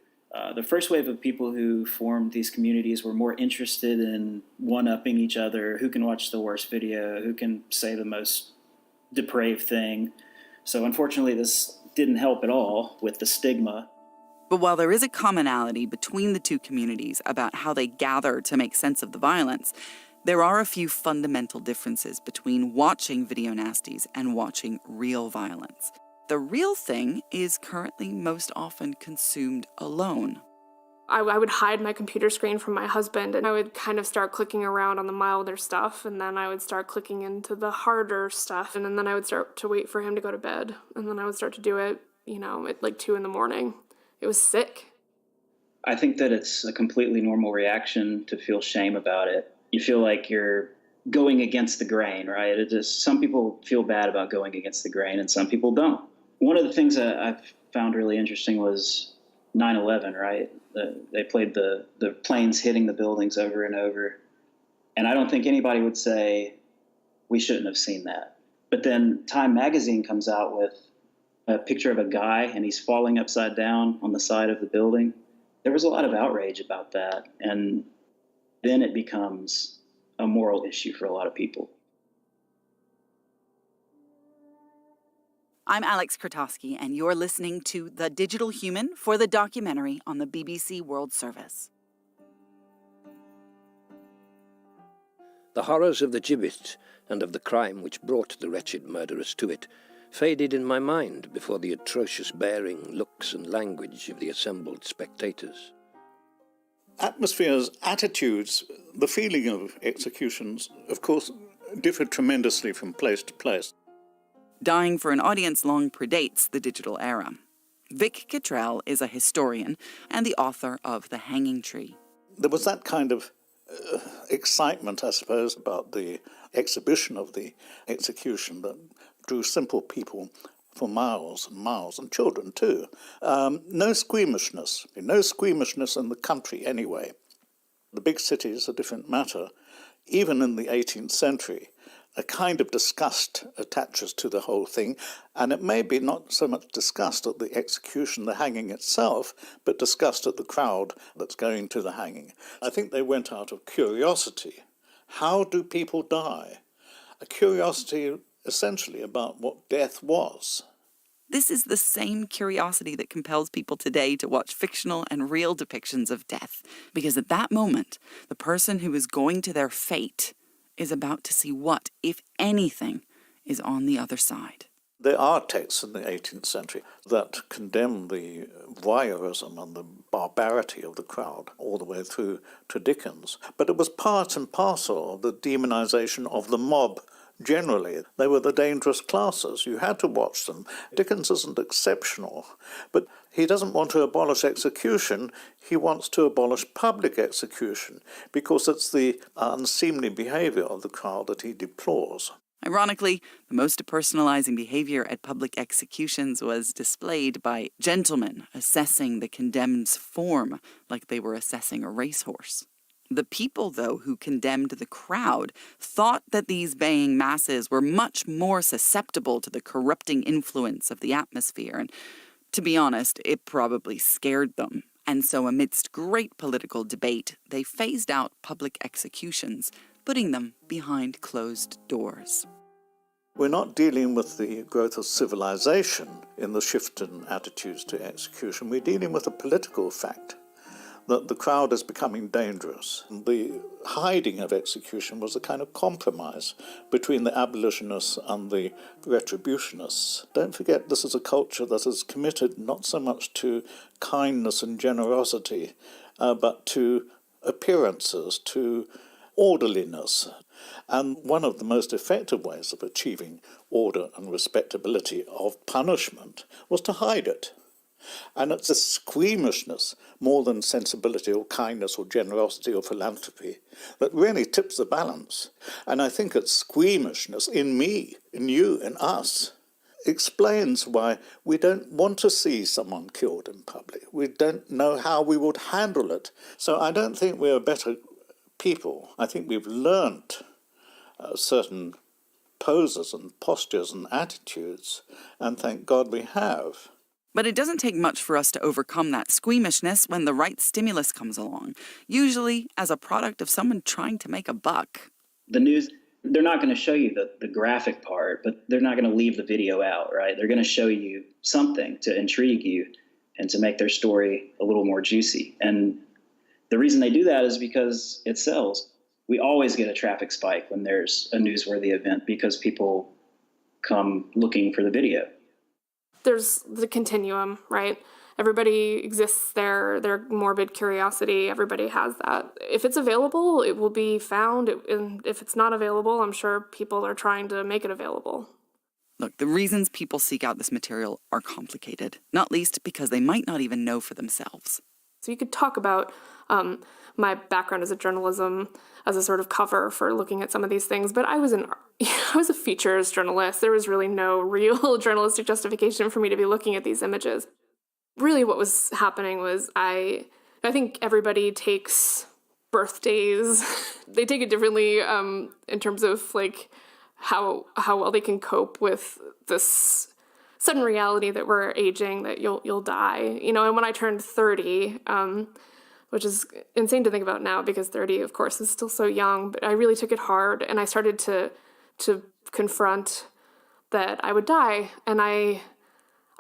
The first wave of people who formed these communities were more interested in one-upping each other, who can watch the worst video, who can say the most depraved thing. So unfortunately, this didn't help at all with the stigma. But while there is a commonality between the two communities about how they gather to make sense of the violence, there are a few fundamental differences between watching video nasties and watching real violence. The real thing is currently most often consumed alone. I would hide my computer screen from my husband, and I would kind of start clicking around on the milder stuff, and then I would start clicking into the harder stuff, and then I would start to wait for him to go to bed, and then I would start to do it, at like 2 a.m. It was sick. I think that it's a completely normal reaction to feel shame about it. You feel like you're going against the grain, right? Some people feel bad about going against the grain, and some people don't. One of the things that I've found really interesting was 9/11, right? They played the planes hitting the buildings over and over. And I don't think anybody would say we shouldn't have seen that. But then Time magazine comes out with a picture of a guy and he's falling upside down on the side of the building. There was a lot of outrage about that, and then it becomes a moral issue for a lot of people. I'm Alex Krotowski, and you're listening to The Digital Human for the documentary on the BBC World Service. The horrors of the gibbet and of the crime which brought the wretched murderers to it faded in my mind before the atrocious bearing, looks and language of the assembled spectators. Atmospheres, attitudes, the feeling of executions, of course, differed tremendously from place to place. Dying for an audience long predates the digital era. Vic Cottrell is a historian and the author of The Hanging Tree. There was that kind of excitement, I suppose, about the exhibition of the execution that drew simple people for miles and miles, and children too. No squeamishness in the country anyway. The big cities, a different matter. Even in the 18th century, a kind of disgust attaches to the whole thing, and it may be not so much disgust at the execution, the hanging itself, but disgust at the crowd that's going to the hanging. I think they went out of curiosity. How do people die? A curiosity essentially about what death was. This is the same curiosity that compels people today to watch fictional and real depictions of death, because at that moment, the person who is going to their fate is about to see what, if anything, is on the other side. There are texts in the 18th century that condemn the voyeurism and the barbarity of the crowd all the way through to Dickens. But it was part and parcel of the demonization of the mob generally. They were the dangerous classes. You had to watch them. Dickens isn't exceptional, but he doesn't want to abolish execution. He wants to abolish public execution because it's the unseemly behavior of the crowd that he deplores. Ironically, the most depersonalizing behavior at public executions was displayed by gentlemen assessing the condemned's form like they were assessing a racehorse. The people, though, who condemned the crowd thought that these baying masses were much more susceptible to the corrupting influence of the atmosphere, and to be honest, it probably scared them. And so amidst great political debate, they phased out public executions, putting them behind closed doors. We're not dealing with the growth of civilization in the shift in attitudes to execution. We're dealing with a political fact that the crowd is becoming dangerous. The hiding of execution was a kind of compromise between the abolitionists and the retributionists. Don't forget, this is a culture that is committed not so much to kindness and generosity, but to appearances, to orderliness. And one of the most effective ways of achieving order and respectability of punishment was to hide it. And it's a squeamishness, more than sensibility or kindness or generosity or philanthropy, that really tips the balance. And I think it's squeamishness in me, in you, in us, explains why we don't want to see someone killed in public. We don't know how we would handle it. So I don't think we're better people. I think we've learnt certain poses and postures and attitudes, and thank God we have. But it doesn't take much for us to overcome that squeamishness when the right stimulus comes along, usually as a product of someone trying to make a buck. The news, they're not going to show you the graphic part, but they're not going to leave the video out, right? They're going to show you something to intrigue you and to make their story a little more juicy. And the reason they do that is because it sells. We always get a traffic spike when there's a newsworthy event because people come looking for the video. There's the continuum, right? Everybody exists their morbid curiosity. Everybody has that. If it's available, it will be found. And if it's not available, I'm sure people are trying to make it available. Look, the reasons people seek out this material are complicated, not least because they might not even know for themselves. So you could talk about my background as a journalism as a sort of cover for looking at some of these things, but I was a features journalist. There was really no real journalistic justification for me to be looking at these images. Really what was happening was I think everybody takes birthdays. They take it differently in terms of like how well they can cope with this sudden reality that we're aging, that you'll die, and when I turned 30, which is insane to think about now because 30, of course, is still so young, but I really took it hard, and I started to confront that I would die, and I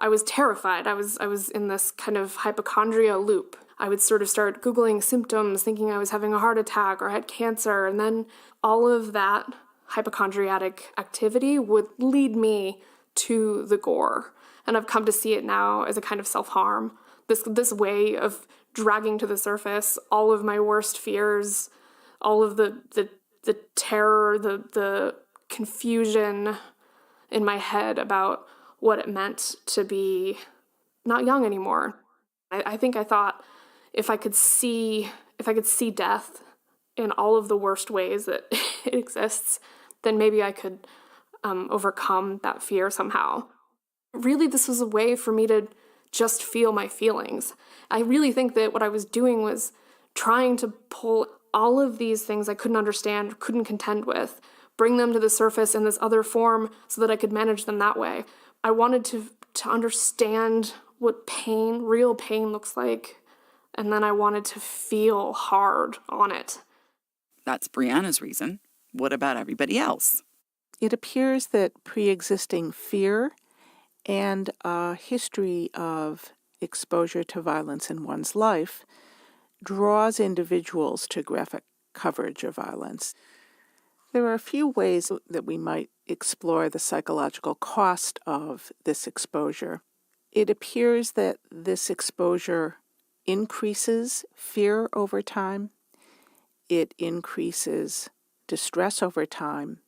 was terrified. I was in this kind of hypochondria loop. I would sort of start Googling symptoms, thinking I was having a heart attack or had cancer, and then all of that hypochondriatic activity would lead me to the gore. And I've come to see it now as a kind of self-harm. This way of dragging to the surface all of my worst fears, all of the terror, the confusion in my head about what it meant to be not young anymore. I think I thought if I could see death in all of the worst ways that it exists, then maybe I could overcome that fear somehow. Really, this was a way for me to just feel my feelings. I really think that what I was doing was trying to pull all of these things I couldn't understand, couldn't contend with, bring them to the surface in this other form so that I could manage them that way. I wanted to understand what pain, real pain, looks like, and then I wanted to feel hard on it. That's Brianna's reason. What about everybody else? It appears that pre-existing fear and a history of exposure to violence in one's life draws individuals to graphic coverage of violence. There are a few ways that we might explore the psychological cost of this exposure. It appears that this exposure increases fear over time, it increases distress over time,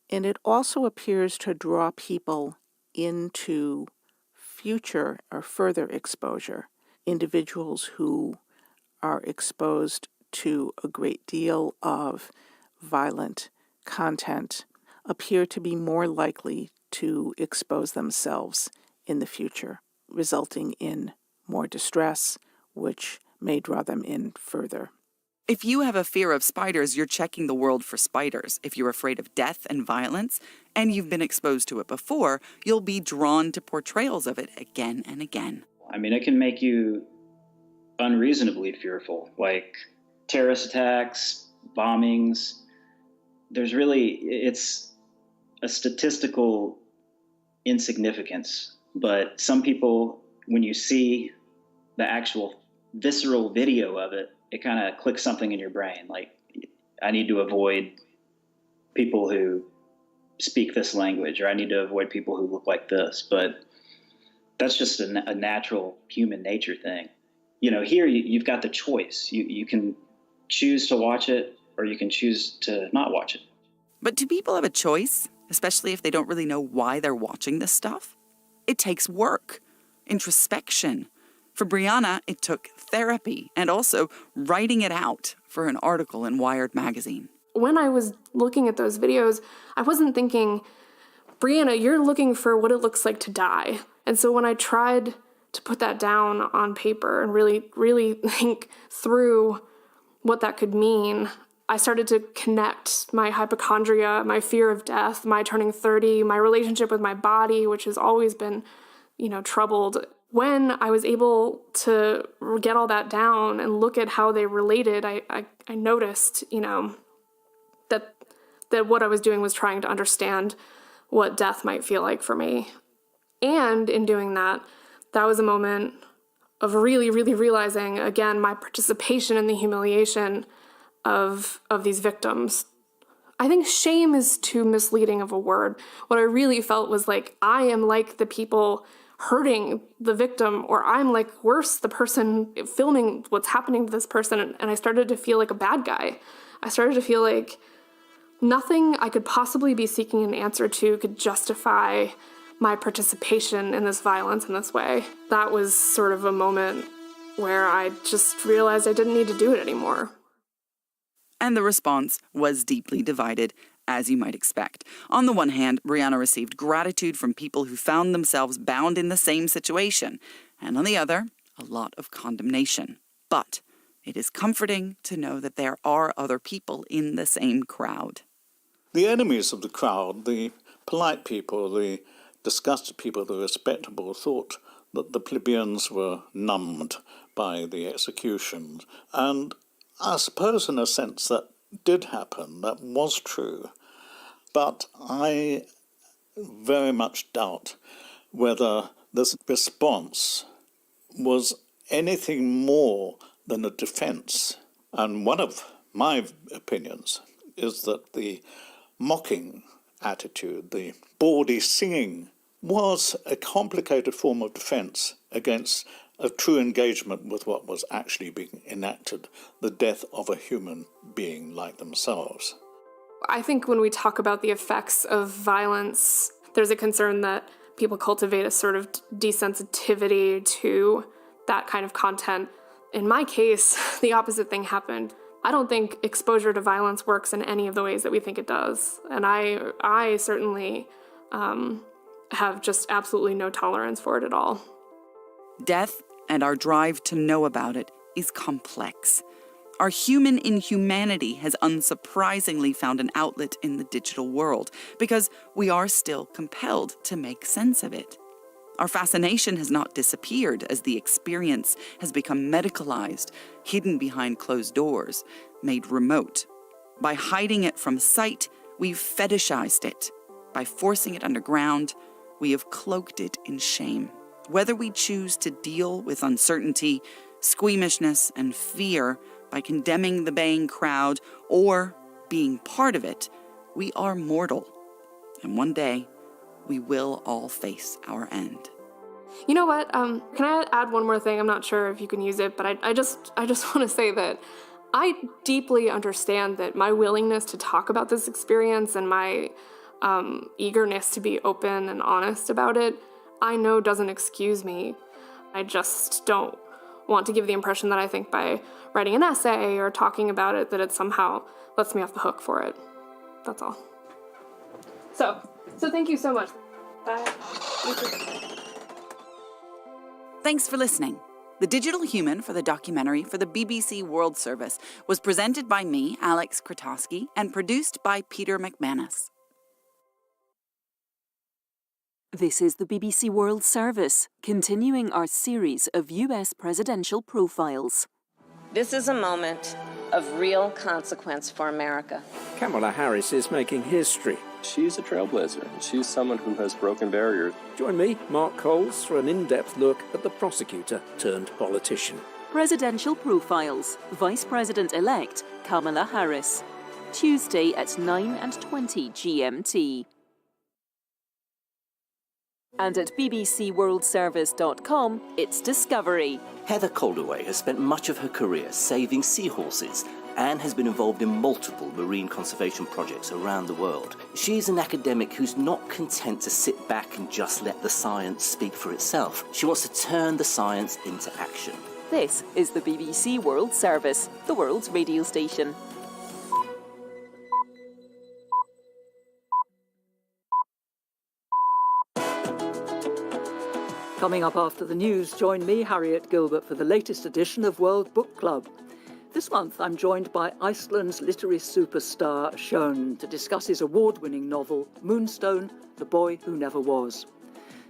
and it also appears to draw people into future or further exposure. Individuals who are exposed to a great deal of violent content appear to be more likely to expose themselves in the future, resulting in more distress, which may draw them in further. If you have a fear of spiders, you're checking the world for spiders. If you're afraid of death and violence, and you've been exposed to it before, you'll be drawn to portrayals of it again and again. I mean, it can make you unreasonably fearful, like terrorist attacks, bombings. It's a statistical insignificance. But some people, when you see the actual visceral video of it, it kind of clicks something in your brain. Like, I need to avoid people who speak this language, or I need to avoid people who look like this. But that's just a natural human nature thing. Here you've got the choice. You can choose to watch it, or you can choose to not watch it. But do people have a choice, especially if they don't really know why they're watching this stuff? It takes work, introspection. For Brianna, it took therapy and also writing it out for an article in Wired magazine. When I was looking at those videos, I wasn't thinking, Brianna, you're looking for what it looks like to die. And so when I tried to put that down on paper and really, really think through what that could mean, I started to connect my hypochondria, my fear of death, my turning 30, my relationship with my body, which has always been, troubled. When I was able to get all that down and look at how they related, I noticed, that what I was doing was trying to understand what death might feel like for me. And in doing that, that was a moment of really, really realizing, again, my participation in the humiliation of these victims. I think shame is too misleading of a word. What I really felt was like, I am like the people hurting the victim, or I'm like worse, the person filming what's happening to this person. And I started to feel like a bad guy. I started to feel like nothing I could possibly be seeking an answer to could justify my participation in this violence in this way. That was sort of a moment where I just realized I didn't need to do it anymore. And the response was deeply divided, as you might expect. On the one hand, Brianna received gratitude from people who found themselves bound in the same situation, and on the other, a lot of condemnation. But it is comforting to know that there are other people in the same crowd. The enemies of the crowd, the polite people, the disgusted people, the respectable, thought that the plebeians were numbed by the executions. And I suppose in a sense that did happen, that was true. But I very much doubt whether this response was anything more than a defense. And one of my opinions is that the mocking attitude, the bawdy singing, was a complicated form of defense against a true engagement with what was actually being enacted, the death of a human being like themselves. I think when we talk about the effects of violence, there's a concern that people cultivate a sort of desensitivity to that kind of content. In my case, the opposite thing happened. I don't think exposure to violence works in any of the ways that we think it does. And I certainly have just absolutely no tolerance for it at all. Death and our drive to know about it is complex. Our human inhumanity has unsurprisingly found an outlet in the digital world because we are still compelled to make sense of it. Our fascination has not disappeared as the experience has become medicalized, hidden behind closed doors, made remote. By hiding it from sight, we've fetishized it. By forcing it underground, we have cloaked it in shame. Whether we choose to deal with uncertainty, squeamishness, and fear by condemning the baying crowd or being part of it, we are mortal. And one day, we will all face our end. You know what? Can I add one more thing? I'm not sure if you can use it, but I just want to say that I deeply understand that my willingness to talk about this experience and my eagerness to be open and honest about it, I know doesn't excuse me. I just don't want to give the impression that I think by writing an essay or talking about it that it somehow lets me off the hook for it. That's all. So thank you so much. Bye. Thanks for listening. The Digital Human for the documentary for the BBC World Service was presented by me, Alex Kratoski, and produced by Peter McManus. This is the BBC World Service, continuing our series of US presidential profiles. This is a moment of real consequence for America. Kamala Harris is making history. She's a trailblazer. She's someone who has broken barriers. Join me, Mark Coles, for an in-depth look at the prosecutor turned politician. Presidential Profiles, Vice President-elect Kamala Harris. Tuesday at 9:20 GMT. And at bbcworldservice.com, it's Discovery. Heather Calderway has spent much of her career saving seahorses and has been involved in multiple marine conservation projects around the world. She's an academic who's not content to sit back and just let the science speak for itself. She wants to turn the science into action. This is the BBC World Service, the world's radio station. Coming up after the news, join me, Harriet Gilbert, for the latest edition of World Book Club. This month, I'm joined by Iceland's literary superstar, Sjón, to discuss his award-winning novel, Moonstone, The Boy Who Never Was.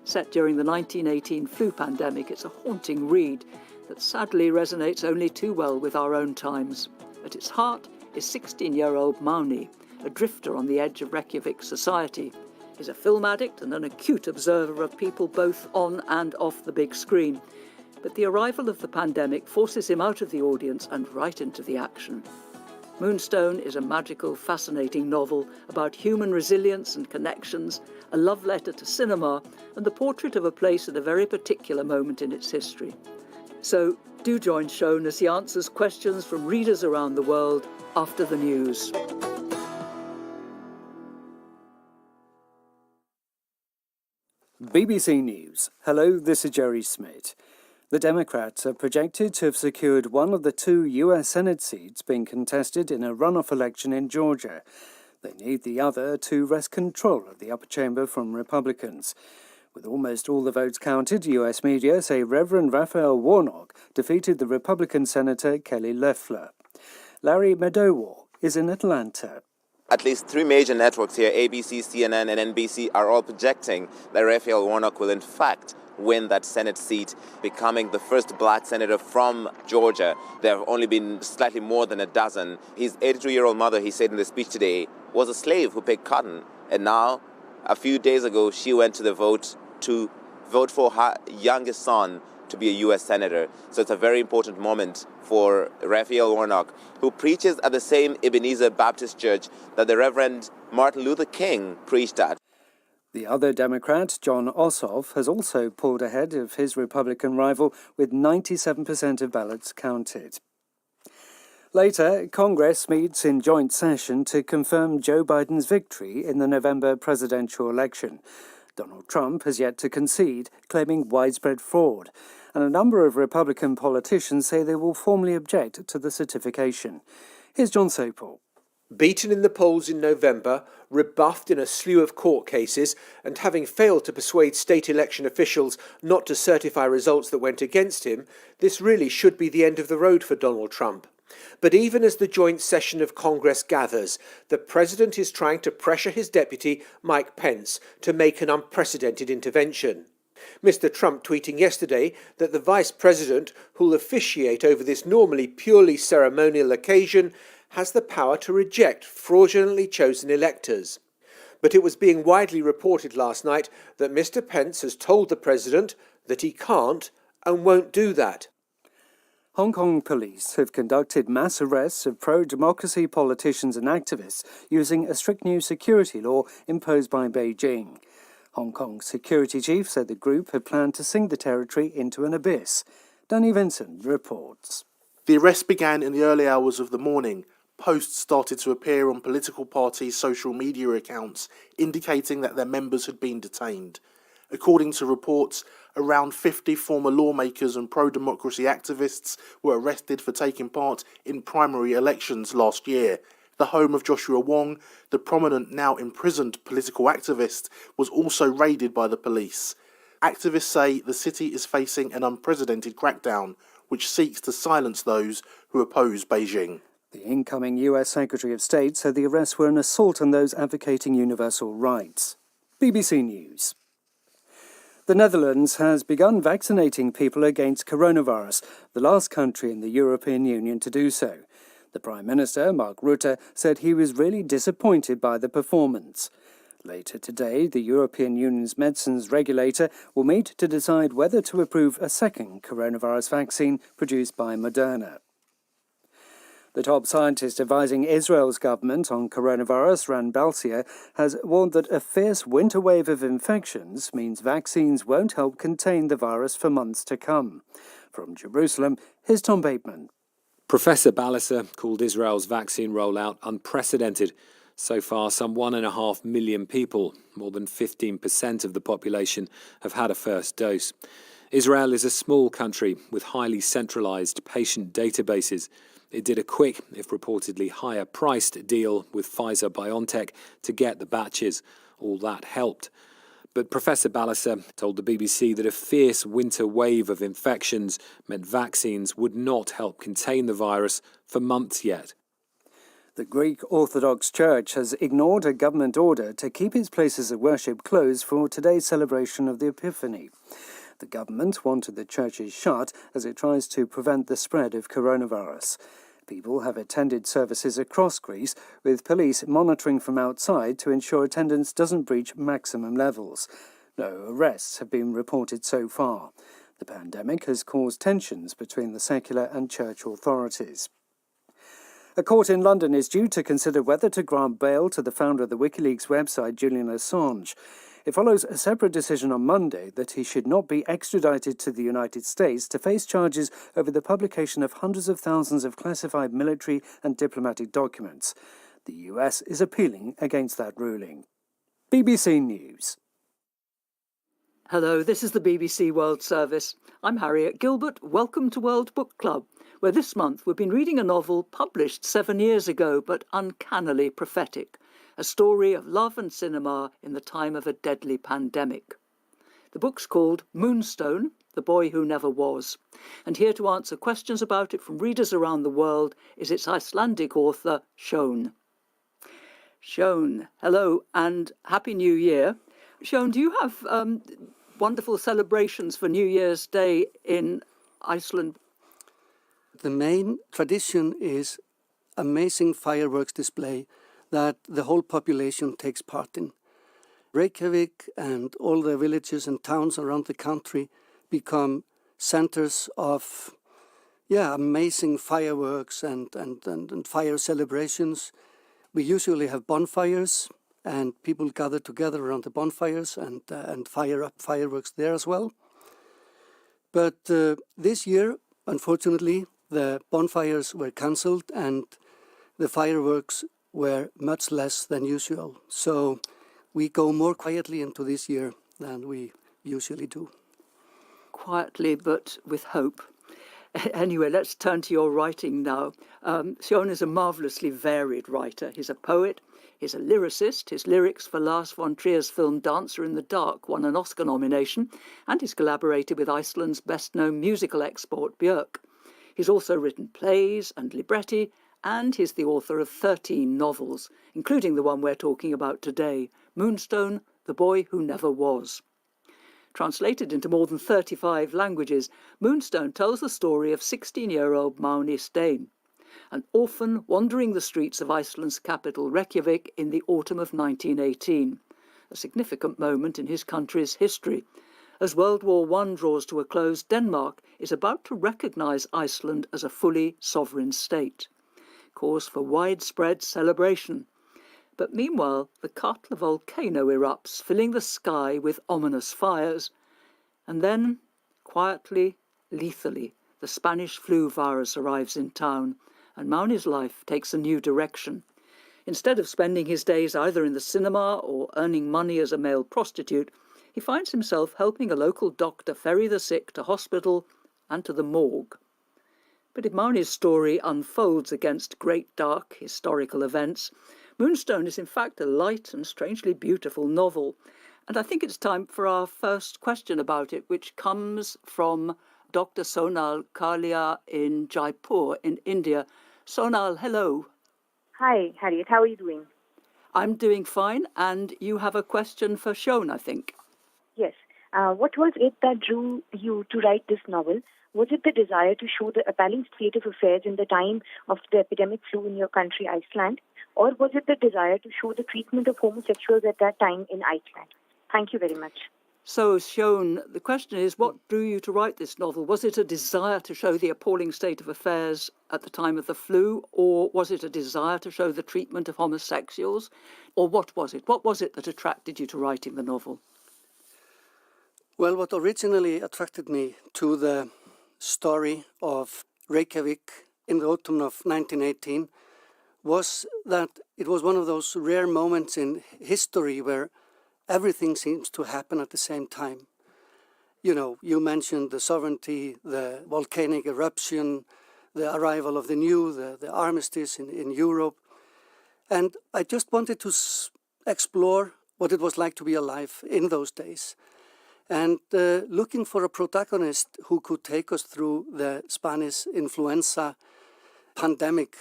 Set during the 1918 flu pandemic, it's a haunting read that sadly resonates only too well with our own times. At its heart is 16-year-old Máni, a drifter on the edge of Reykjavik society. He's a film addict and an acute observer of people both on and off the big screen. But the arrival of the pandemic forces him out of the audience and right into the action. Moonstone is a magical, fascinating novel about human resilience and connections, a love letter to cinema, and the portrait of a place at a very particular moment in its history. So do join Sjón as he answers questions from readers around the world after the news. BBC News. Hello, this is Jerry Smith. The Democrats are projected to have secured one of the 2 US Senate seats being contested in a runoff election in Georgia. They need the other to wrest control of the upper chamber from Republicans. With almost all the votes counted, US media say Reverend Raphael Warnock defeated the Republican Senator Kelly Loeffler. Larry Medowa is in Atlanta. At least three major networks here, ABC, CNN, and NBC, are all projecting that Raphael Warnock will in fact win that Senate seat, becoming the first black senator from Georgia. There have only been slightly more than a dozen. His 82-year-old mother, he said in the speech today, was a slave who picked cotton. And now, a few days ago, she went to vote for her youngest son to be a U.S. senator. So it's a very important moment for Raphael Warnock, who preaches at the same Ebenezer Baptist Church that the Reverend Martin Luther King preached at. The other Democrat, Jon Ossoff, has also pulled ahead of his Republican rival with 97% of ballots counted. Later, Congress meets in joint session to confirm Joe Biden's victory in the November presidential election. Donald Trump has yet to concede, claiming widespread fraud, and a number of Republican politicians say they will formally object to the certification. Here's John Sopel. Beaten in the polls in November, rebuffed in a slew of court cases, and having failed to persuade state election officials not to certify results that went against him, this really should be the end of the road for Donald Trump. But even as the joint session of Congress gathers, the president is trying to pressure his deputy, Mike Pence, to make an unprecedented intervention. Mr. Trump tweeting yesterday that the vice president, who'll officiate over this normally purely ceremonial occasion, has the power to reject fraudulently chosen electors. But it was being widely reported last night that Mr. Pence has told the president that he can't and won't do that. Hong Kong police have conducted mass arrests of pro-democracy politicians and activists using a strict new security law imposed by Beijing. Hong Kong's security chief said the group had planned to sink the territory into an abyss. Danny Vincent reports. The arrest began in the early hours of the morning. Posts started to appear on political parties' social media accounts indicating that their members had been detained. According to reports, around 50 former lawmakers and pro-democracy activists were arrested for taking part in primary elections last year. The home of Joshua Wong, the prominent now imprisoned political activist, was also raided by the police. Activists say the city is facing an unprecedented crackdown, which seeks to silence those who oppose Beijing. The incoming US Secretary of State said the arrests were an assault on those advocating universal rights. BBC News. The Netherlands has begun vaccinating people against coronavirus, the last country in the European Union to do so. The Prime Minister, Mark Rutte, said he was really disappointed by the performance. Later today, the European Union's medicines regulator will meet to decide whether to approve a second coronavirus vaccine produced by Moderna. The top scientist advising Israel's government on coronavirus, Ran Balsier, has warned that a fierce winter wave of infections means vaccines won't help contain the virus for months to come. From Jerusalem, here's Tom Bateman. Professor Balsier called Israel's vaccine rollout unprecedented. So far, some 1.5 million people, more than 15% of the population, have had a first dose. Israel is a small country with highly centralised patient databases. It did a quick, if reportedly higher-priced deal with Pfizer-BioNTech to get the batches. All that helped. But Professor Balsier told the BBC that a fierce winter wave of infections meant vaccines would not help contain the virus for months yet. The Greek Orthodox Church has ignored a government order to keep its places of worship closed for today's celebration of the Epiphany. The government wanted the churches shut as it tries to prevent the spread of coronavirus. People have attended services across Greece, with police monitoring from outside to ensure attendance doesn't breach maximum levels. No arrests have been reported so far. The pandemic has caused tensions between the secular and church authorities. A court in London is due to consider whether to grant bail to the founder of the WikiLeaks website, Julian Assange. It follows a separate decision on Monday that he should not be extradited to the United States to face charges over the publication of hundreds of thousands of classified military and diplomatic documents. The US is appealing against that ruling. BBC News. Hello, this is the BBC World Service. I'm Harriet Gilbert. Welcome to World Book Club, where this month we've been reading a novel published 7 years ago but uncannily prophetic. A story of love and cinema in the time of a deadly pandemic. The book's called Moonstone, The Boy Who Never Was. And here to answer questions about it from readers around the world is its Icelandic author, Sjón. Siôn, hello and Happy New Year. Siôn, do you have wonderful celebrations for New Year's Day in Iceland? The main tradition is amazing fireworks display that the whole population takes part in. Reykjavik and all the villages and towns around the country become centers of amazing fireworks and fire celebrations. We usually have bonfires and people gather together around the bonfires and fire up fireworks there as well. But this year, unfortunately, the bonfires were cancelled and the fireworks were much less than usual. So we go more quietly into this year than we usually do. Quietly, but with hope. Anyway, let's turn to your writing now. Siôn is a marvellously varied writer. He's a poet, he's a lyricist. His lyrics for Lars von Trier's film Dancer in the Dark won an Oscar nomination, and he's collaborated with Iceland's best-known musical export, Björk. He's also written plays and libretti, and he's the author of 13 novels, including the one we're talking about today, Moonstone, The Boy Who Never Was. Translated into more than 35 languages, Moonstone tells the story of 16-year-old Máni Steinn, an orphan wandering the streets of Iceland's capital, Reykjavik, in the autumn of 1918, a significant moment in his country's history. As World War I draws to a close, Denmark is about to recognise Iceland as a fully sovereign state. Cause for widespread celebration. But meanwhile, the Katla volcano erupts, filling the sky with ominous fires. And then, quietly, lethally, the Spanish flu virus arrives in town, and Máni's life takes a new direction. Instead of spending his days either in the cinema or earning money as a male prostitute, he finds himself helping a local doctor ferry the sick to hospital and to the morgue. But if Máni's story unfolds against great dark historical events, Moonstone is in fact a light and strangely beautiful novel. And I think it's time for our first question about it, which comes from Dr. Sonal Kalia in Jaipur in India. Sonal, hello. Hi, Harriet. How are you doing? I'm doing fine, and you have a question for Siôn, I think. Yes. What was it that drew you to write this novel? Was it the desire to show the appalling state of affairs in the time of the epidemic flu in your country, Iceland? Or was it the desire to show the treatment of homosexuals at that time in Iceland? Thank you very much. So, Siôn, the question is, what drew you to write this novel? Was it a desire to show the appalling state of affairs at the time of the flu, or was it a desire to show the treatment of homosexuals? Or what was it? What was it that attracted you to writing the novel? Well, what originally attracted me to the story of Reykjavik in the autumn of 1918 was that it was one of those rare moments in history where everything seems to happen at the same time. You know, you mentioned the sovereignty, the volcanic eruption, the arrival of the armistice in Europe. And I just wanted to explore what it was like to be alive in those days. And looking for a protagonist who could take us through the Spanish influenza pandemic,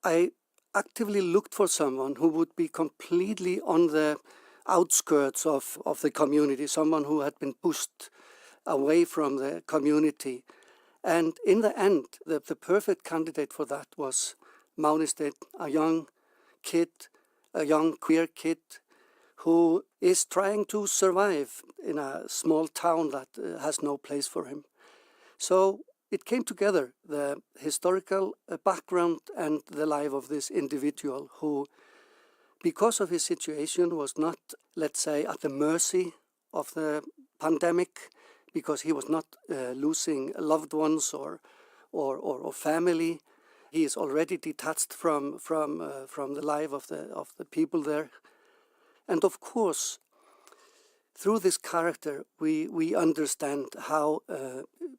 I actively looked for someone who would be completely on the outskirts of the community, someone who had been pushed away from the community. And in the end, the perfect candidate for that was Máni Steinn, a young kid, a young queer kid who is trying to survive in a small town that has no place for him. So it came together, the historical background and the life of this individual who, because of his situation, was not, let's say, at the mercy of the pandemic, because he was not losing loved ones or family. He is already detached from the life of the people there. And of course, through this character, we understand how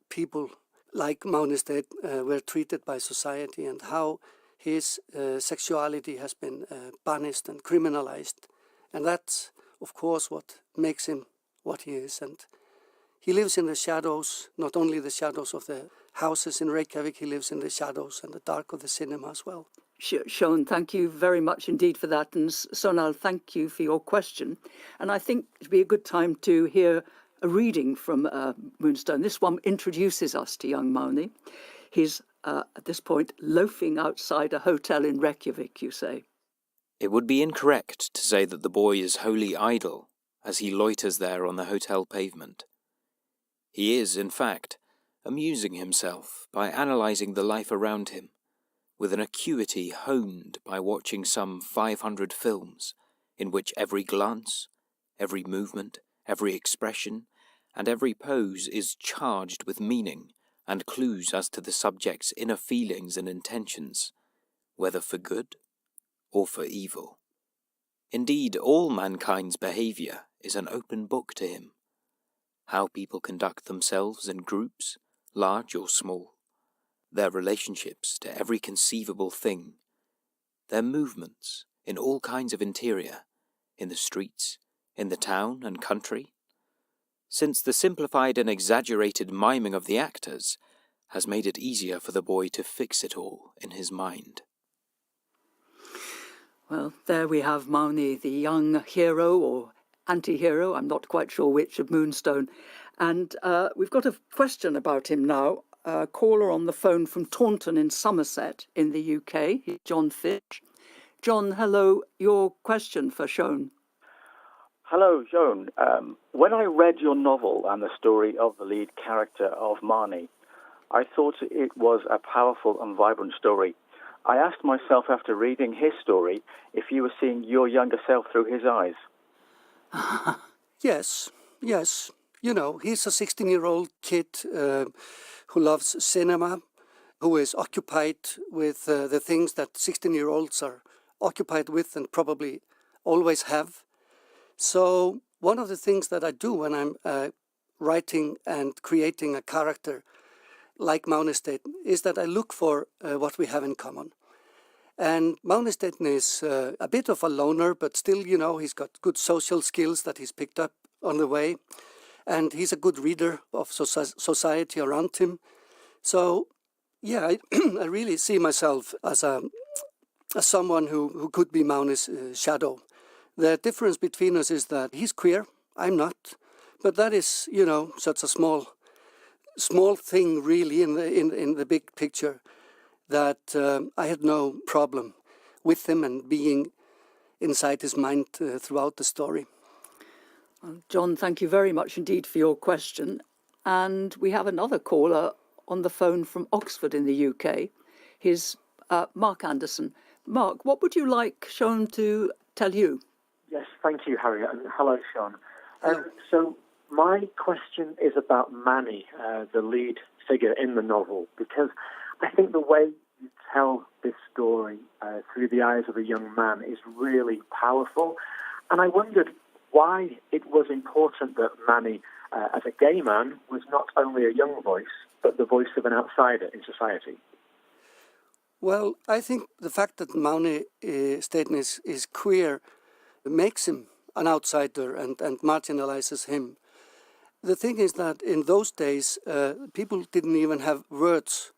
people like Máni Steinn were treated by society and how his sexuality has been banished and criminalized. And that's, of course, what makes him what he is. And He lives in the shadows, not only the shadows of the houses in Reykjavik, he lives in the shadows and the dark of the cinema as well. Sean, thank you very much indeed for that. And Sonal, thank you for your question. And I think it'd be a good time to hear a reading from Moonstone. This one introduces us to young Mauni. He's, at this point, loafing outside a hotel in Reykjavik, you say. It would be incorrect to say that the boy is wholly idle as he loiters there on the hotel pavement. He is, in fact, amusing himself by analysing the life around him, with an acuity honed by watching some 500 films, in which every glance, every movement, every expression, and every pose is charged with meaning and clues as to the subject's inner feelings and intentions, whether for good or for evil. Indeed, all mankind's behaviour is an open book to him. How people conduct themselves in groups, large or small, their relationships to every conceivable thing, their movements in all kinds of interior, in the streets, in the town and country, since the simplified and exaggerated miming of the actors has made it easier for the boy to fix it all in his mind. Well, there we have Mauni, the young hero or anti-hero, I'm not quite sure which, of Moonstone. And we've got a question about him now. A caller on the phone from Taunton in Somerset in the UK, John Fitch. John, hello, your question for Sean. Hello, Joan. When I read your novel and the story of the lead character of Marnie, I thought it was a powerful and vibrant story. I asked myself after reading his story if you were seeing your younger self through his eyes. Yes. You know, he's a 16-year-old kid who loves cinema, who is occupied with the things that 16-year-olds are occupied with and probably always have. So one of the things that I do when I'm writing and creating a character like Maunesteinn is that I look for what we have in common. And Maunesteinn is a bit of a loner, but still, you know, he's got good social skills that he's picked up on the way. And he's a good reader of society around him. So, yeah, I really see myself as someone who could be Mauni's shadow. The difference between us is that he's queer, I'm not. But that is, you know, such a small thing really in the big picture that I had no problem with him and being inside his mind throughout the story. John, thank you very much indeed for your question. And we have another caller on the phone from Oxford in the UK. Here's Mark Anderson. Mark, what would you like Sean to tell you? Yes, thank you, Harriet, and hello, Sean. So my question is about Manny, the lead figure in the novel, because I think the way you tell this story through the eyes of a young man is really powerful. And I wondered why it was important that Manny, as a gay man, was not only a young voice, but the voice of an outsider in society. Well, I think the fact that Maunesteinn is queer makes him an outsider and marginalizes him. The thing is that in those days, people didn't even have words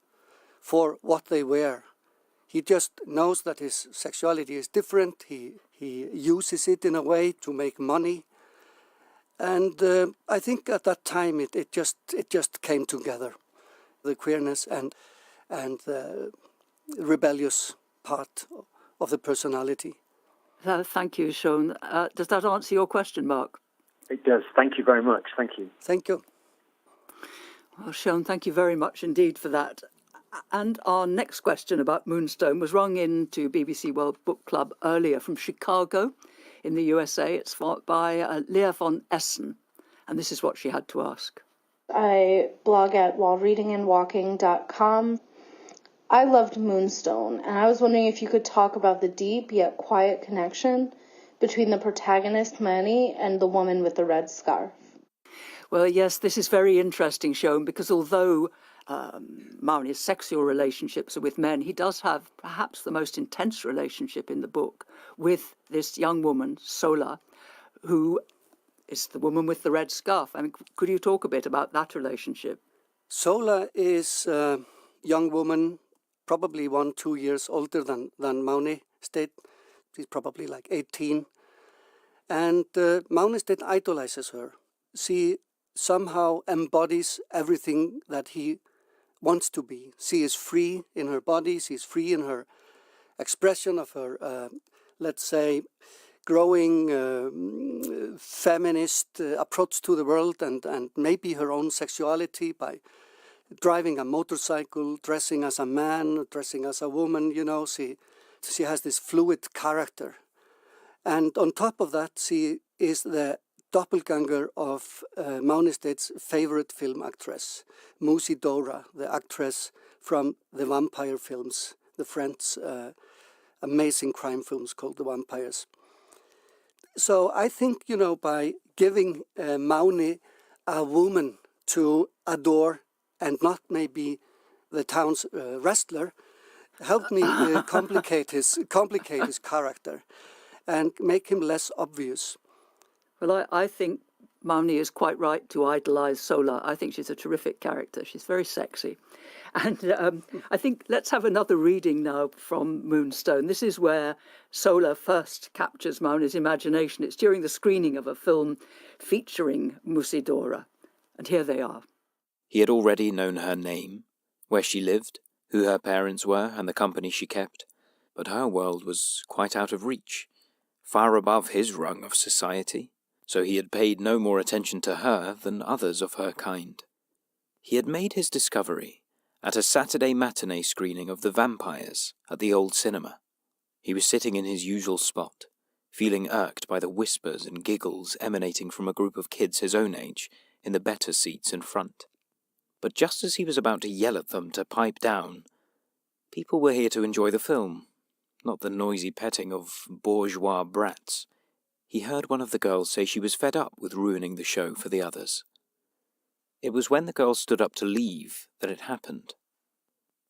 for what they were. He just knows that his sexuality is different. He uses it in a way to make money. And I think at that time it just came together, the queerness and the rebellious part of the personality. Thank you, Sean. Does that answer your question, Mark? It does. Thank you very much. Thank you. Thank you. Well, Sean, thank you very much indeed for that. And our next question about Moonstone was rung in to BBC World Book Club earlier from Chicago in the USA. It's by Leah von Essen. And this is what she had to ask. I blog at whilereadingandwalking.com. I loved Moonstone, and I was wondering if you could talk about the deep yet quiet connection between the protagonist, Manny, and the woman with the red scarf. Well, yes, this is very interesting, Sean, because although Mauni's sexual relationships are with men, he does have perhaps the most intense relationship in the book with this young woman, Sola, who is the woman with the red scarf. I mean, could you talk a bit about that relationship? Sola is a young woman, probably 1-2 years older than Mauni State. She's probably like 18. And Mauni State idolizes her. She somehow embodies everything that he wants to be. She is free in her body. She is free in her expression of her, let's say, growing feminist approach to the world and maybe her own sexuality by driving a motorcycle, dressing as a man, dressing as a woman, you know. She has this fluid character. And on top of that, she is the doppelganger of Mauni State's favorite film actress, Musidora, the actress from the vampire films, the French amazing crime films called The Vampires. So I think, you know, by giving Mauni a woman to adore and not maybe the town's wrestler, helped me complicate his character and make him less obvious. Well, I think Mauni is quite right to idolise Sola. I think she's a terrific character. She's very sexy. And I think let's have another reading now from Moonstone. This is where Sola first captures Mauni's imagination. It's during the screening of a film featuring Musidora. And here they are. He had already known her name, where she lived, who her parents were, and the company she kept. But her world was quite out of reach, far above his rung of society, so he had paid no more attention to her than others of her kind. He had made his discovery at a Saturday matinee screening of The Vampires at the old cinema. He was sitting in his usual spot, feeling irked by the whispers and giggles emanating from a group of kids his own age in the better seats in front. But just as he was about to yell at them to pipe down, people were here to enjoy the film, not the noisy petting of bourgeois brats. He heard one of the girls say she was fed up with ruining the show for the others. It was when the girl stood up to leave that it happened.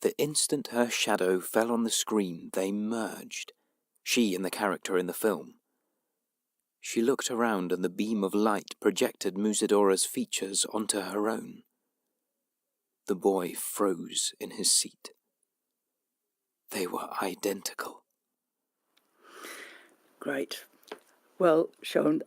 The instant her shadow fell on the screen, they merged, she and the character in the film. She looked around and the beam of light projected Musidora's features onto her own. The boy froze in his seat. They were identical. Great. Well, Sean,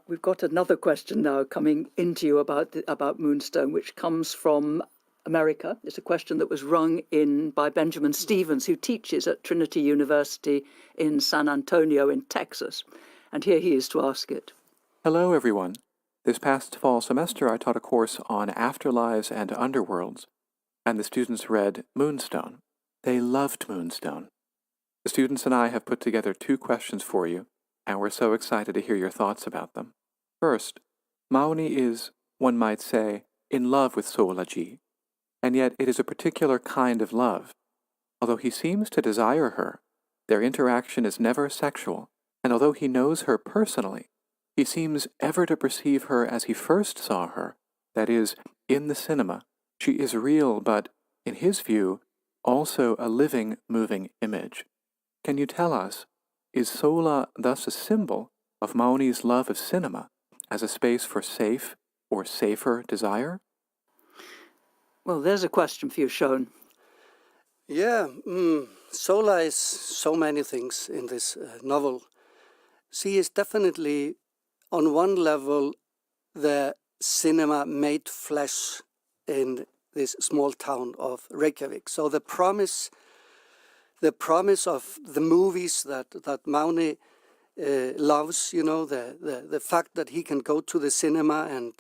we've got another question now coming into you about Moonstone, which comes from America. It's a question that was rung in by Benjamin Stevens, who teaches at Trinity University in San Antonio in Texas. And here he is to ask it. Hello, everyone. This past fall semester, I taught a course on afterlives and underworlds, and the students read Moonstone. They loved Moonstone. The students and I have put together 2 questions for you, and we're so excited to hear your thoughts about them. First, Mauni is, one might say, in love with Sola-ji, and yet it is a particular kind of love. Although he seems to desire her, their interaction is never sexual, and although he knows her personally, he seems ever to perceive her as he first saw her, that is, in the cinema. She is real, but, in his view, also a living, moving image. Can you tell us, is Sola thus a symbol of Mauni's love of cinema as a space for safe or safer desire? Well, there's a question for you, Sean. Yeah, Sola is so many things in this novel. She is definitely, on one level, the cinema made flesh in this small town of Reykjavik. So the promise of the movies that Mauni loves, you know, the fact that he can go to the cinema and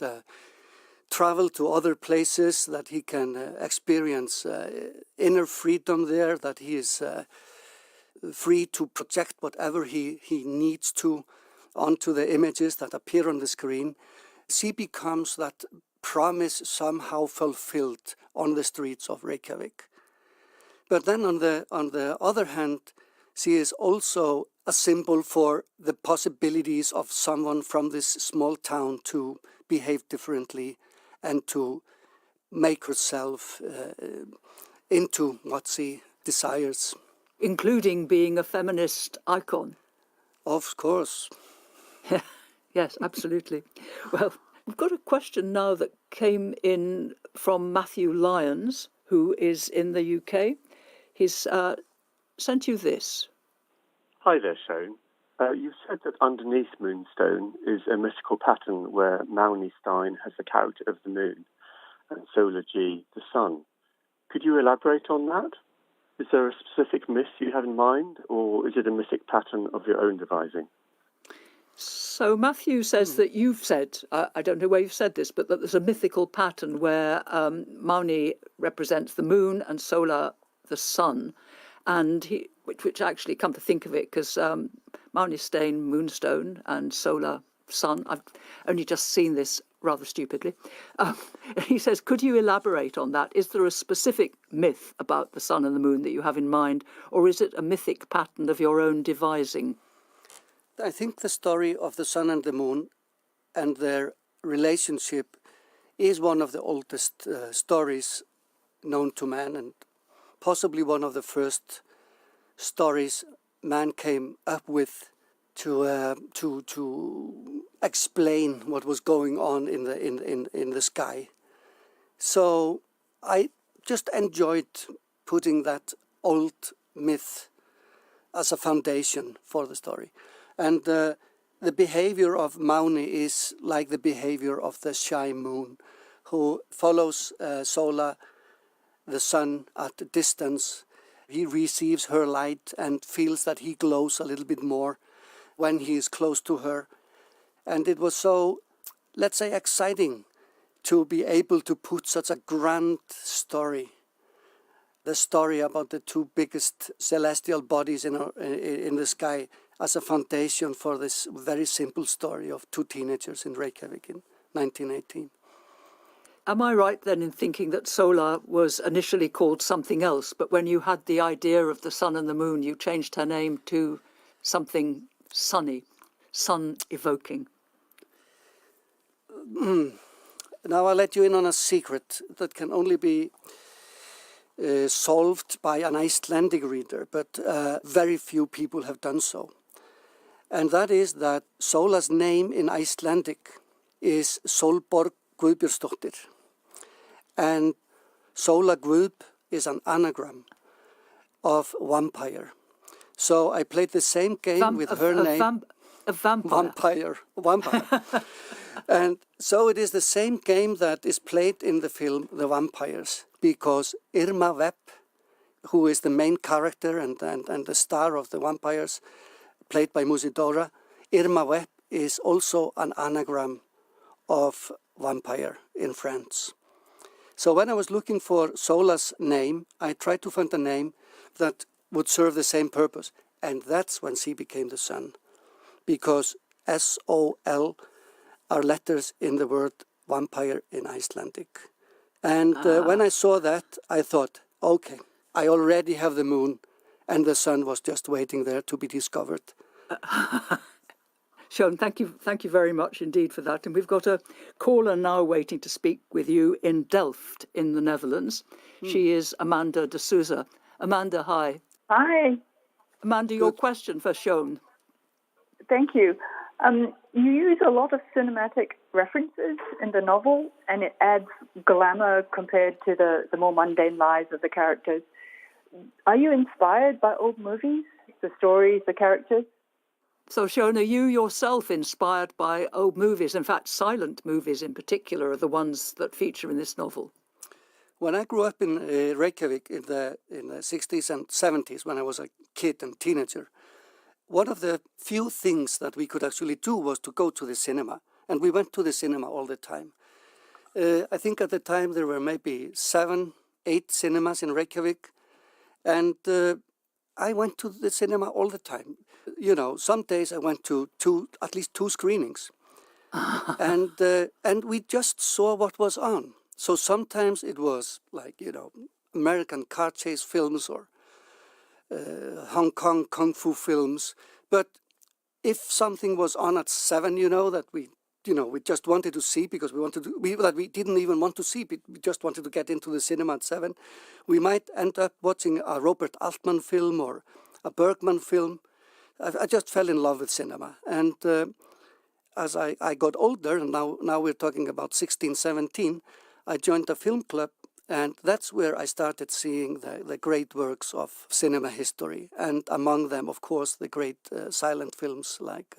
travel to other places, that he can experience inner freedom there, that he is free to project whatever he needs to onto the images that appear on the screen. She becomes that promise somehow fulfilled on the streets of Reykjavik. But then on the other hand, she is also a symbol for the possibilities of someone from this small town to behave differently and to make herself into what she desires. Including being a feminist icon. Of course. Yes, absolutely. Well, we've got a question now that came in from Matthew Lyons, who is in the UK. He's sent you this. Hi there, Shone. You said that underneath Moonstone is a mythical pattern where Mauni Stein has the character of the moon and Solar G, the sun. Could you elaborate on that? Is there a specific myth you have in mind, or is it a mythic pattern of your own devising? So Matthew says that you've said, I don't know where you've said this, but that there's a mythical pattern where Mauni represents the moon and Solar the sun, and which actually, come to think of it, because Mauni Stein, moonstone, and Solar sun. I've only just seen this rather stupidly. He says, could you elaborate on that? Is there a specific myth about the sun and the moon that you have in mind, or is it a mythic pattern of your own devising? I think the story of the sun and the moon and their relationship is one of the oldest stories known to man, and possibly one of the first stories man came up with to explain what was going on in the sky. So I just enjoyed putting that old myth as a foundation for the story. And the behavior of Mauni is like the behavior of the shy moon, who follows Solar, the sun, at a distance. He receives her light and feels that he glows a little bit more when he is close to her. And it was so, let's say, exciting to be able to put such a grand story, the story about the two biggest celestial bodies in the sky, as a foundation for this very simple story of two teenagers in Reykjavik in 1918. Am I right then in thinking that Solar was initially called something else, but when you had the idea of the sun and the moon, you changed her name to something sunny, sun-evoking? Now I'll let you in on a secret that can only be solved by an Icelandic reader, but very few people have done so. And that is that Solar's name in Icelandic is Solborg Guðbjörnsdóttir. And Solar Guðb is an anagram of vampire. So I played the same game with her name. A vampire. Vampire. And so it is the same game that is played in the film The Vampires, because Irma Webb, who is the main character and the star of The Vampires, played by Musidora, Irma Webb is also an anagram of vampire in France. So when I was looking for Solar's name, I tried to find a name that would serve the same purpose. And that's when she became the sun, because S-O-L are letters in the word vampire in Icelandic. And when I saw that, I thought, okay, I already have the moon, and the sun was just waiting there to be discovered. Sean, thank you very much indeed for that. And we've got a caller now waiting to speak with you in Delft in the Netherlands. She is Amanda de Souza. Amanda, hi. Hi. Amanda, your question for Sean. Thank you. You use a lot of cinematic references in the novel, and it adds glamour compared to the more mundane lives of the characters. Are you inspired by old movies, the stories, the characters? So, Sean, are you yourself inspired by old movies? In fact, silent movies in particular are the ones that feature in this novel. When I grew up in Reykjavik in the 60s and 70s, when I was a kid and teenager, one of the few things that we could actually do was to go to the cinema. And we went to the cinema all the time. I think at the time there were maybe 7, 8 cinemas in Reykjavik. And I went to the cinema all the time. You know, some days I went to at least 2 screenings. And we just saw what was on. So sometimes it was like, you know, American car chase films or Hong Kong kung fu films. But if something was on at 7, you know, that we just wanted to see because that we didn't even want to see, we just wanted to get into the cinema at 7, we might end up watching a Robert Altman film or a Bergman film. I just fell in love with cinema. And as I got older, and now we're talking about 16, 17, I joined a film club, and that's where I started seeing the great works of cinema history, and among them, of course, the great silent films like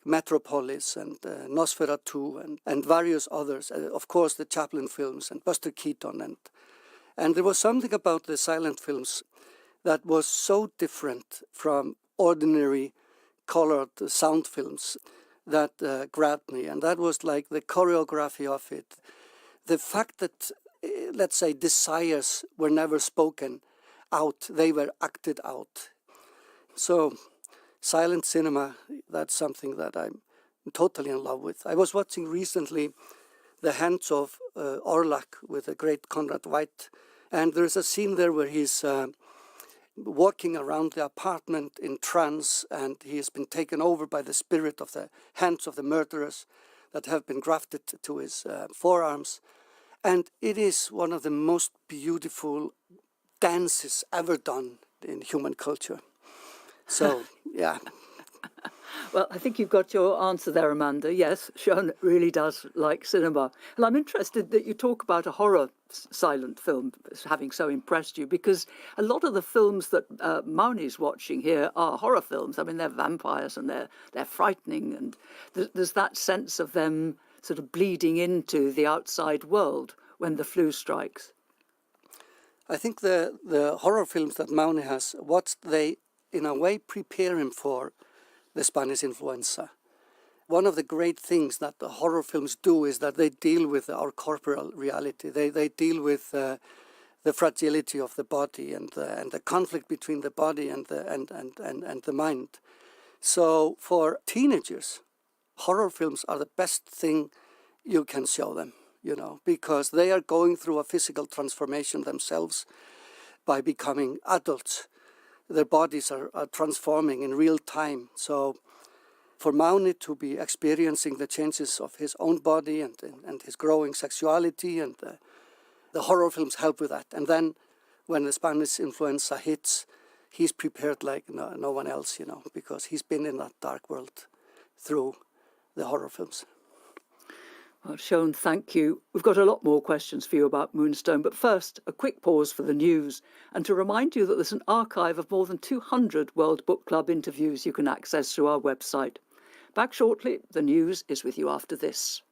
Metropolis and Nosferatu and various others. Of course, the Chaplin films and Buster Keaton. And there was something about the silent films that was so different from ordinary colored sound films that grabbed me. And that was like the choreography of it. The fact that, let's say, desires were never spoken out, they were acted out. So silent cinema, that's something that I'm totally in love with. I was watching recently The Hands of Orlak with the great Conrad White, and there's a scene there where he's walking around the apartment in trance, and he has been taken over by the spirit of the hands of the murderers that have been grafted to his forearms. And it is one of the most beautiful dances ever done in human culture. So, yeah. Well, I think you've got your answer there, Amanda. Yes, Sean really does like cinema. And I'm interested that you talk about a horror silent film as having so impressed you, because a lot of the films that Mauni's watching here are horror films. I mean, they're vampires and they're frightening, and there's that sense of them sort of bleeding into the outside world when the flu strikes. I think the horror films that Mauni has watched, they in a way prepare him for the Spanish influenza. One of the great things that the horror films do is that they deal with our corporal reality. They deal with the fragility of the body and the conflict between the body and the mind. So for teenagers, horror films are the best thing you can show them, because they are going through a physical transformation themselves by becoming adults. Their bodies are transforming in real time. So for Mauni to be experiencing the changes of his own body and his growing sexuality, and the horror films help with that. And then when the Spanish influenza hits, he's prepared like no one else, because he's been in that dark world through the horror films. Well, Sean, thank you. We've got a lot more questions for you about Moonstone, but first, a quick pause for the news, and to remind you that there's an archive of more than 200 World Book Club interviews you can access through our website. Back shortly, the news is with you after this.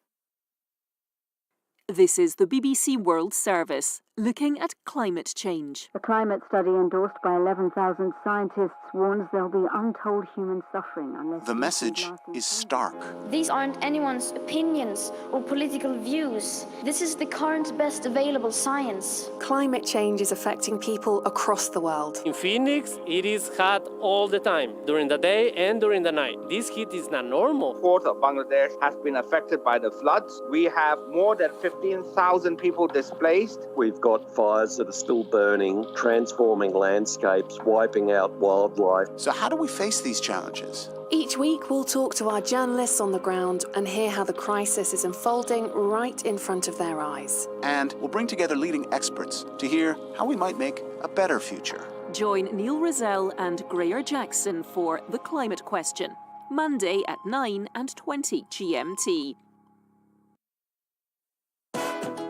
This is the BBC World Service, looking at climate change. A climate study endorsed by 11,000 scientists warns there'll be untold human suffering unless... The message is stark. These aren't anyone's opinions or political views. This is the current best available science. Climate change is affecting people across the world. In Phoenix, it is hot all the time, during the day and during the night. This heat is not normal. A fourth of Bangladesh has been affected by the floods. We have more than 15,000 people displaced. We've got fires that are still burning, transforming landscapes, wiping out wildlife. So how do we face these challenges? Each week we'll talk to our journalists on the ground and hear how the crisis is unfolding right in front of their eyes. And we'll bring together leading experts to hear how we might make a better future. Join Neil Rizal and Greer Jackson for The Climate Question, Monday at 9:20 GMT.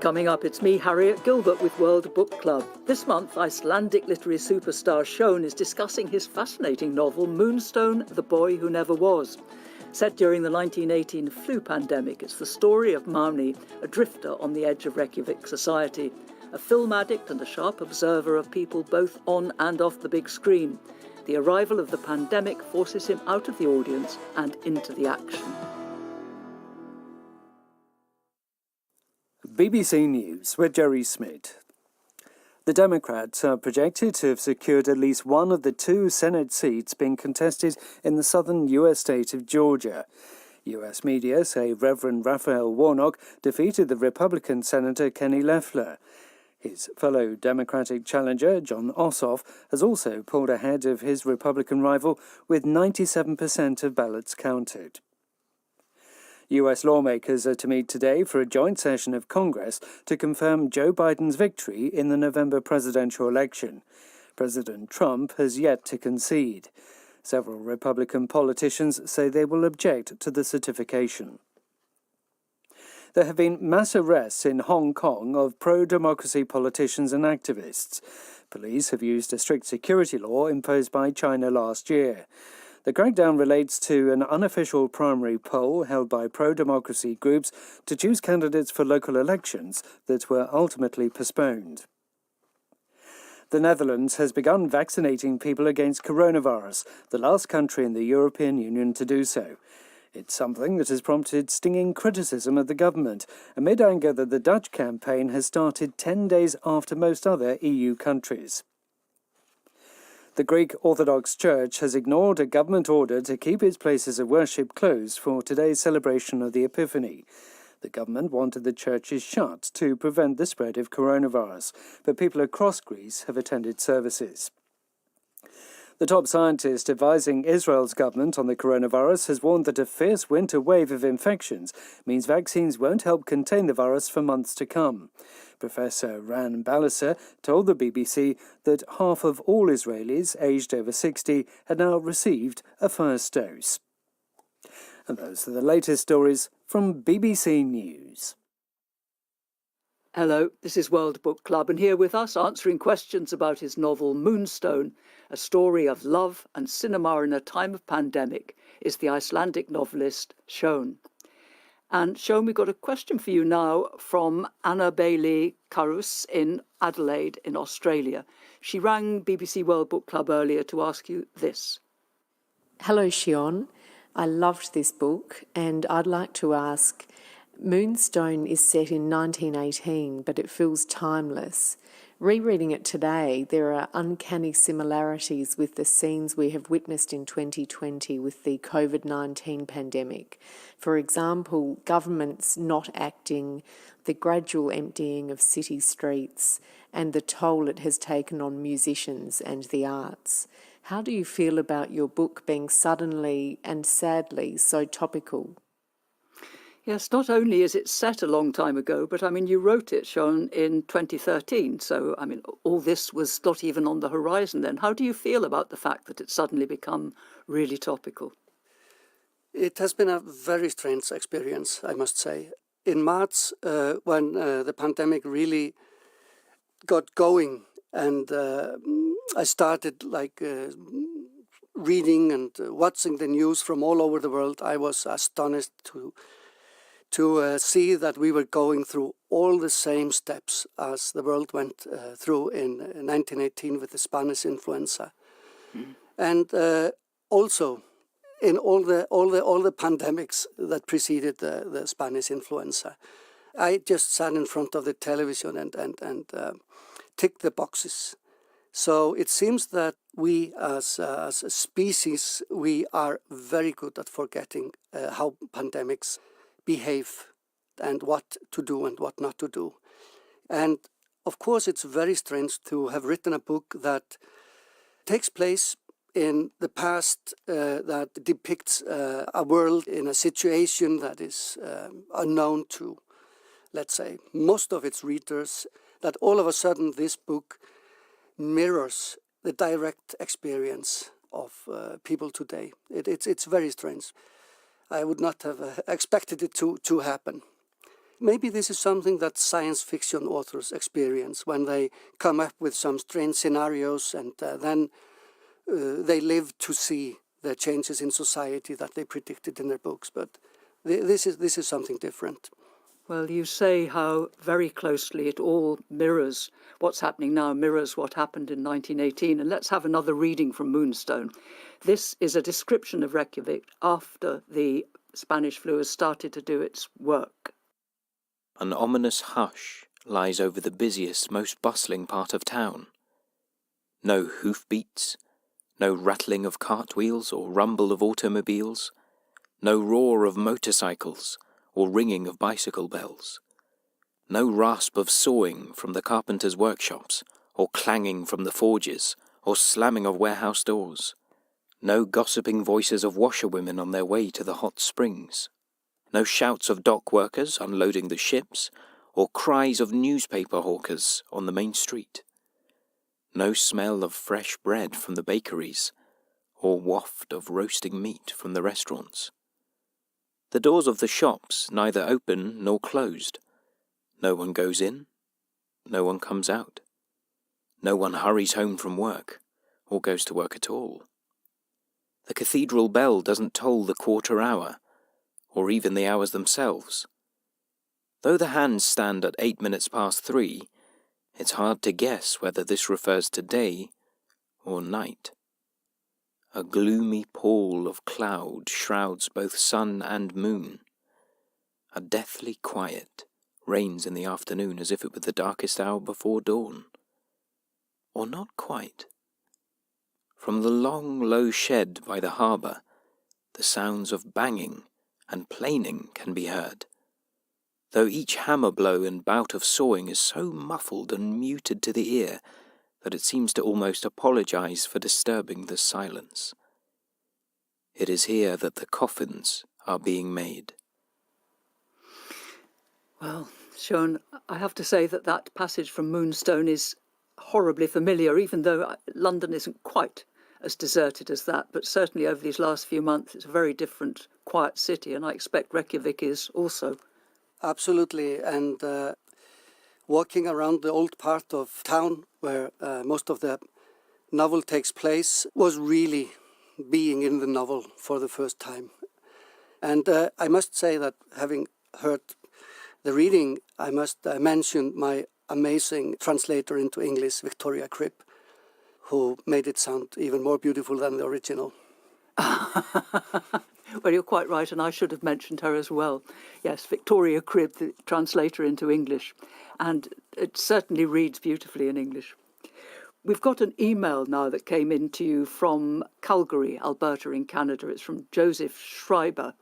Coming up, it's me, Harriet Gilbert, with World Book Club. This month, Icelandic literary superstar Sjón is discussing his fascinating novel, Moonstone, The Boy Who Never Was. Set during the 1918 flu pandemic, it's the story of Mauni, a drifter on the edge of Reykjavik society, a film addict and a sharp observer of people both on and off the big screen. The arrival of the pandemic forces him out of the audience and into the action. BBC News with Jerry Smith. The Democrats are projected to have secured at least one of the two Senate seats being contested in the southern U.S. state of Georgia. U.S. media say Reverend Raphael Warnock defeated the Republican Senator Kenny Loeffler. His fellow Democratic challenger, Jon Ossoff, has also pulled ahead of his Republican rival with 97% of ballots counted. U.S. lawmakers are to meet today for a joint session of Congress to confirm Joe Biden's victory in the November presidential election. President Trump has yet to concede. Several Republican politicians say they will object to the certification. There have been mass arrests in Hong Kong of pro-democracy politicians and activists. Police have used a strict security law imposed by China last year. The crackdown relates to an unofficial primary poll held by pro-democracy groups to choose candidates for local elections that were ultimately postponed. The Netherlands has begun vaccinating people against coronavirus, the last country in the European Union to do so. It's something that has prompted stinging criticism of the government, amid anger that the Dutch campaign has started 10 days after most other EU countries. The Greek Orthodox Church has ignored a government order to keep its places of worship closed for today's celebration of the Epiphany. The government wanted the churches shut to prevent the spread of coronavirus, but people across Greece have attended services. The top scientist advising Israel's government on the coronavirus has warned that a fierce winter wave of infections means vaccines won't help contain the virus for months to come. Professor Ran Balicer told the BBC that half of all Israelis aged over 60 had now received a first dose. And those are the latest stories from BBC News. Hello, this is World Book Club, and here with us answering questions about his novel Moonstone, a story of love and cinema in a time of pandemic, is the Icelandic novelist Sjón. And Sjón, we've got a question for you now from Anna Bailey Carus in Adelaide in Australia. She rang BBC World Book Club earlier to ask you this. Hello, Sjón. I loved this book, and I'd like to ask, Moonstone is set in 1918, but it feels timeless. Rereading it today, there are uncanny similarities with the scenes we have witnessed in 2020 with the COVID-19 pandemic. For example, governments not acting, the gradual emptying of city streets, and the toll it has taken on musicians and the arts. How do you feel about your book being suddenly and sadly so topical? Yes, not only is it set a long time ago, but you wrote it, Sjón, in 2013. So, all this was not even on the horizon then. How do you feel about the fact that it's suddenly become really topical? It has been a very strange experience, I must say. In March, when the pandemic really got going, and I started reading and watching the news from all over the world, I was astonished to see that we were going through all the same steps as the world went through in 1918 with the Spanish influenza, and also in all the pandemics that preceded the Spanish influenza. I just sat in front of the television and ticked the boxes. So it seems that we as a species, we are very good at forgetting how pandemics behave and what to do and what not to do. And of course, it's very strange to have written a book that takes place in the past, that depicts a world in a situation that is unknown to, let's say, most of its readers, that all of a sudden this book mirrors the direct experience of people today. It's very strange. I would not have expected it to happen. Maybe this is something that science fiction authors experience when they come up with some strange scenarios and then they live to see the changes in society that they predicted in their books. But this is something different. Well, you say how very closely it all mirrors what's happening now, mirrors what happened in 1918. And let's have another reading from Moonstone. This is a description of Reykjavik after the Spanish flu has started to do its work. An ominous hush lies over the busiest, most bustling part of town. No hoofbeats, no rattling of cartwheels or rumble of automobiles, no roar of motorcycles or ringing of bicycle bells, no rasp of sawing from the carpenters' workshops, or clanging from the forges, or slamming of warehouse doors, no gossiping voices of washerwomen on their way to the hot springs, no shouts of dock workers unloading the ships, or cries of newspaper hawkers on the main street, no smell of fresh bread from the bakeries, or waft of roasting meat from the restaurants. The doors of the shops neither open nor closed. No one goes in, no one comes out. No one hurries home from work, or goes to work at all. The cathedral bell doesn't toll the quarter hour, or even the hours themselves. Though the hands stand at 8 minutes past 3, it's hard to guess whether this refers to day or night. A gloomy pall of cloud shrouds both sun and moon. A deathly quiet reigns in the afternoon as if it were the darkest hour before dawn. Or not quite. From the long, low shed by the harbour, the sounds of banging and planing can be heard, though each hammer blow and bout of sawing is so muffled and muted to the ear that it seems to almost apologise for disturbing the silence. It is here that the coffins are being made. Well, Sean, I have to say that passage from Moonstone is horribly familiar, even though London isn't quite as deserted as that, but certainly over these last few months it's a very different, quiet city, and I expect Reykjavik is also. Absolutely, and walking around the old part of town where most of the novel takes place was really being in the novel for the first time. And I must say that having heard the reading, I must mention my amazing translator into English, Victoria Cribb, who made it sound even more beautiful than the original. Well, you're quite right, and I should have mentioned her as well. Yes, Victoria Cribb, the translator into English, and it certainly reads beautifully in English. We've got an email now that came in to you from Calgary, Alberta in Canada. It's from Joseph Schreiber.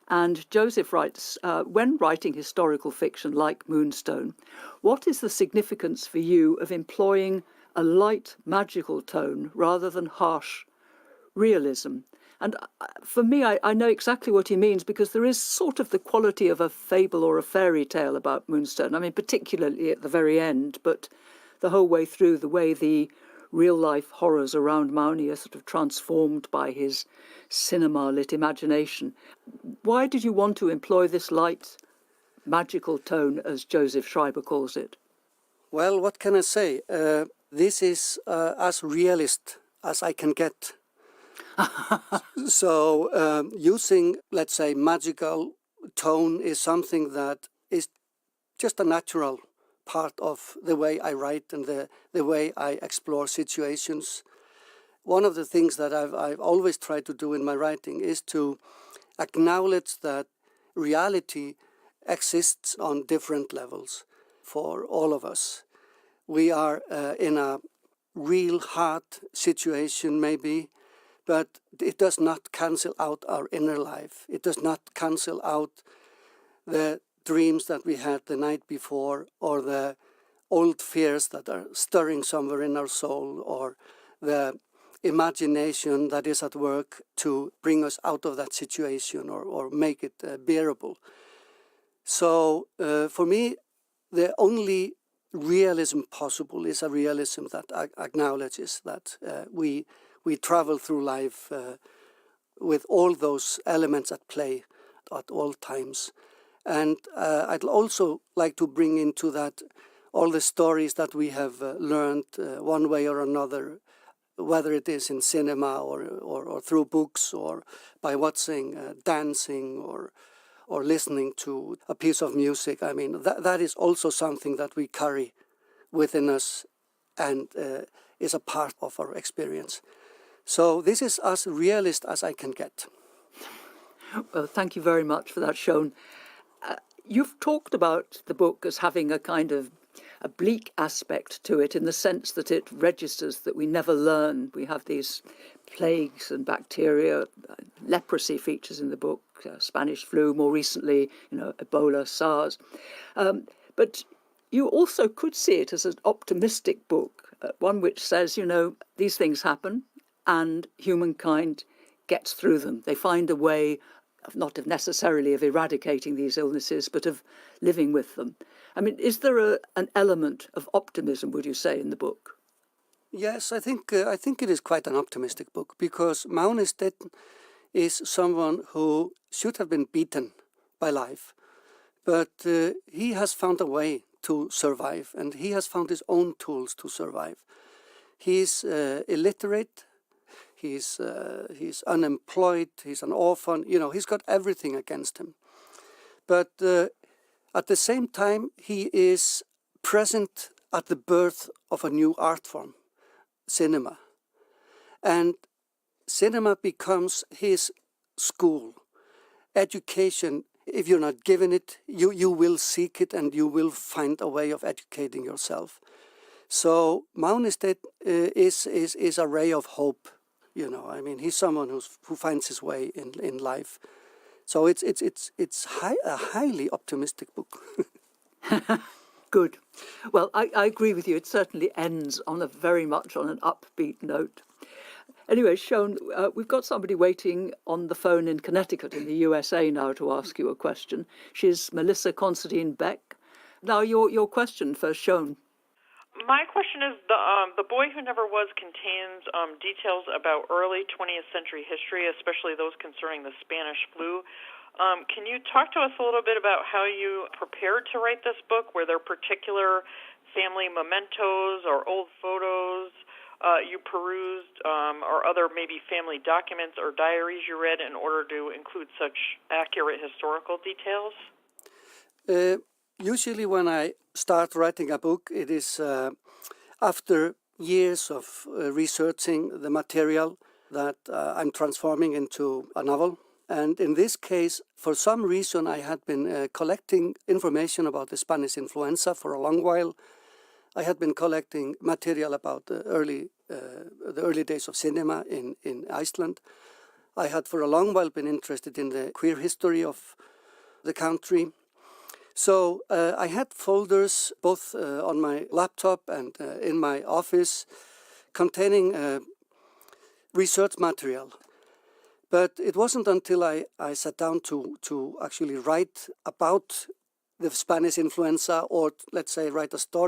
And Joseph writes, when writing historical fiction like Moonstone, what is the significance for you of employing a light, magical tone rather than harsh realism? And for me, I know exactly what he means, because there is sort of the quality of a fable or a fairy tale about Moonstone. I mean, particularly at the very end, but the whole way through, the way the real-life horrors around Mauni are sort of transformed by his cinema-lit imagination. Why did you want to employ this light, magical tone, as Joseph Schreiber calls it? Well, what can I say? This is as realist as I can get. So using, let's say, magical tone is something that is just a natural part of the way I write and the way I explore situations. One of the things that I've always tried to do in my writing is to acknowledge that reality exists on different levels for all of us. We are in a real hard situation maybe, but it does not cancel out our inner life. It does not cancel out the dreams that we had the night before, or the old fears that are stirring somewhere in our soul, or the imagination that is at work to bring us out of that situation or make it bearable. So for me, the only realism possible is a realism that acknowledges that we travel through life with all those elements at play at all times. And I'd also like to bring into that all the stories that we have learned one way or another, whether it is in cinema or through books, or by watching, dancing, or listening to a piece of music. I mean, that is also something that we carry within us and is a part of our experience. So this is as realist as I can get. Well, thank you very much for that, Sean. You've talked about the book as having a kind of a bleak aspect to it, in the sense that it registers that we never learn. We have these plagues and bacteria, leprosy features in the book, Spanish flu more recently, Ebola, SARS. But you also could see it as an optimistic book, one which says, these things happen and humankind gets through them. They find a way not necessarily of eradicating these illnesses, but of living with them. I mean, is there an element of optimism, would you say, in the book? Yes, I think it is quite an optimistic book because Magnus is someone who should have been beaten by life, but he has found a way to survive, and he has found his own tools to survive. He's illiterate, he's unemployed, he's an orphan, he's got everything against him. But at the same time, he is present at the birth of a new art form, cinema. And cinema becomes his school. Education, if you're not given it, you will seek it and you will find a way of educating yourself. So Magnestedt is a ray of hope. He's someone who finds his way in life. So it's a highly optimistic book. Good. Well, I agree with you. It certainly ends very much on an upbeat note. Anyway, Sean, we've got somebody waiting on the phone in Connecticut in the USA now to ask you a question. She's Melissa Considine Beck. Now, your question first, Sean. My question is, The Boy Who Never Was contains details about early 20th century history, especially those concerning the Spanish flu. Can you talk to us a little bit about how you prepared to write this book? Were there particular family mementos or old photos you perused, or other maybe family documents or diaries you read in order to include such accurate historical details? Usually when I start writing a book, it is after years of researching the material that I'm transforming into a novel. And in this case, for some reason, I had been collecting information about the Spanish influenza for a long while. I had been collecting material about the early days of cinema in Iceland. I had for a long while been interested in the queer history of the country. So I had folders both on my laptop and in my office containing research material. But it wasn't until I sat down to actually write about the Spanish influenza, or let's say write a story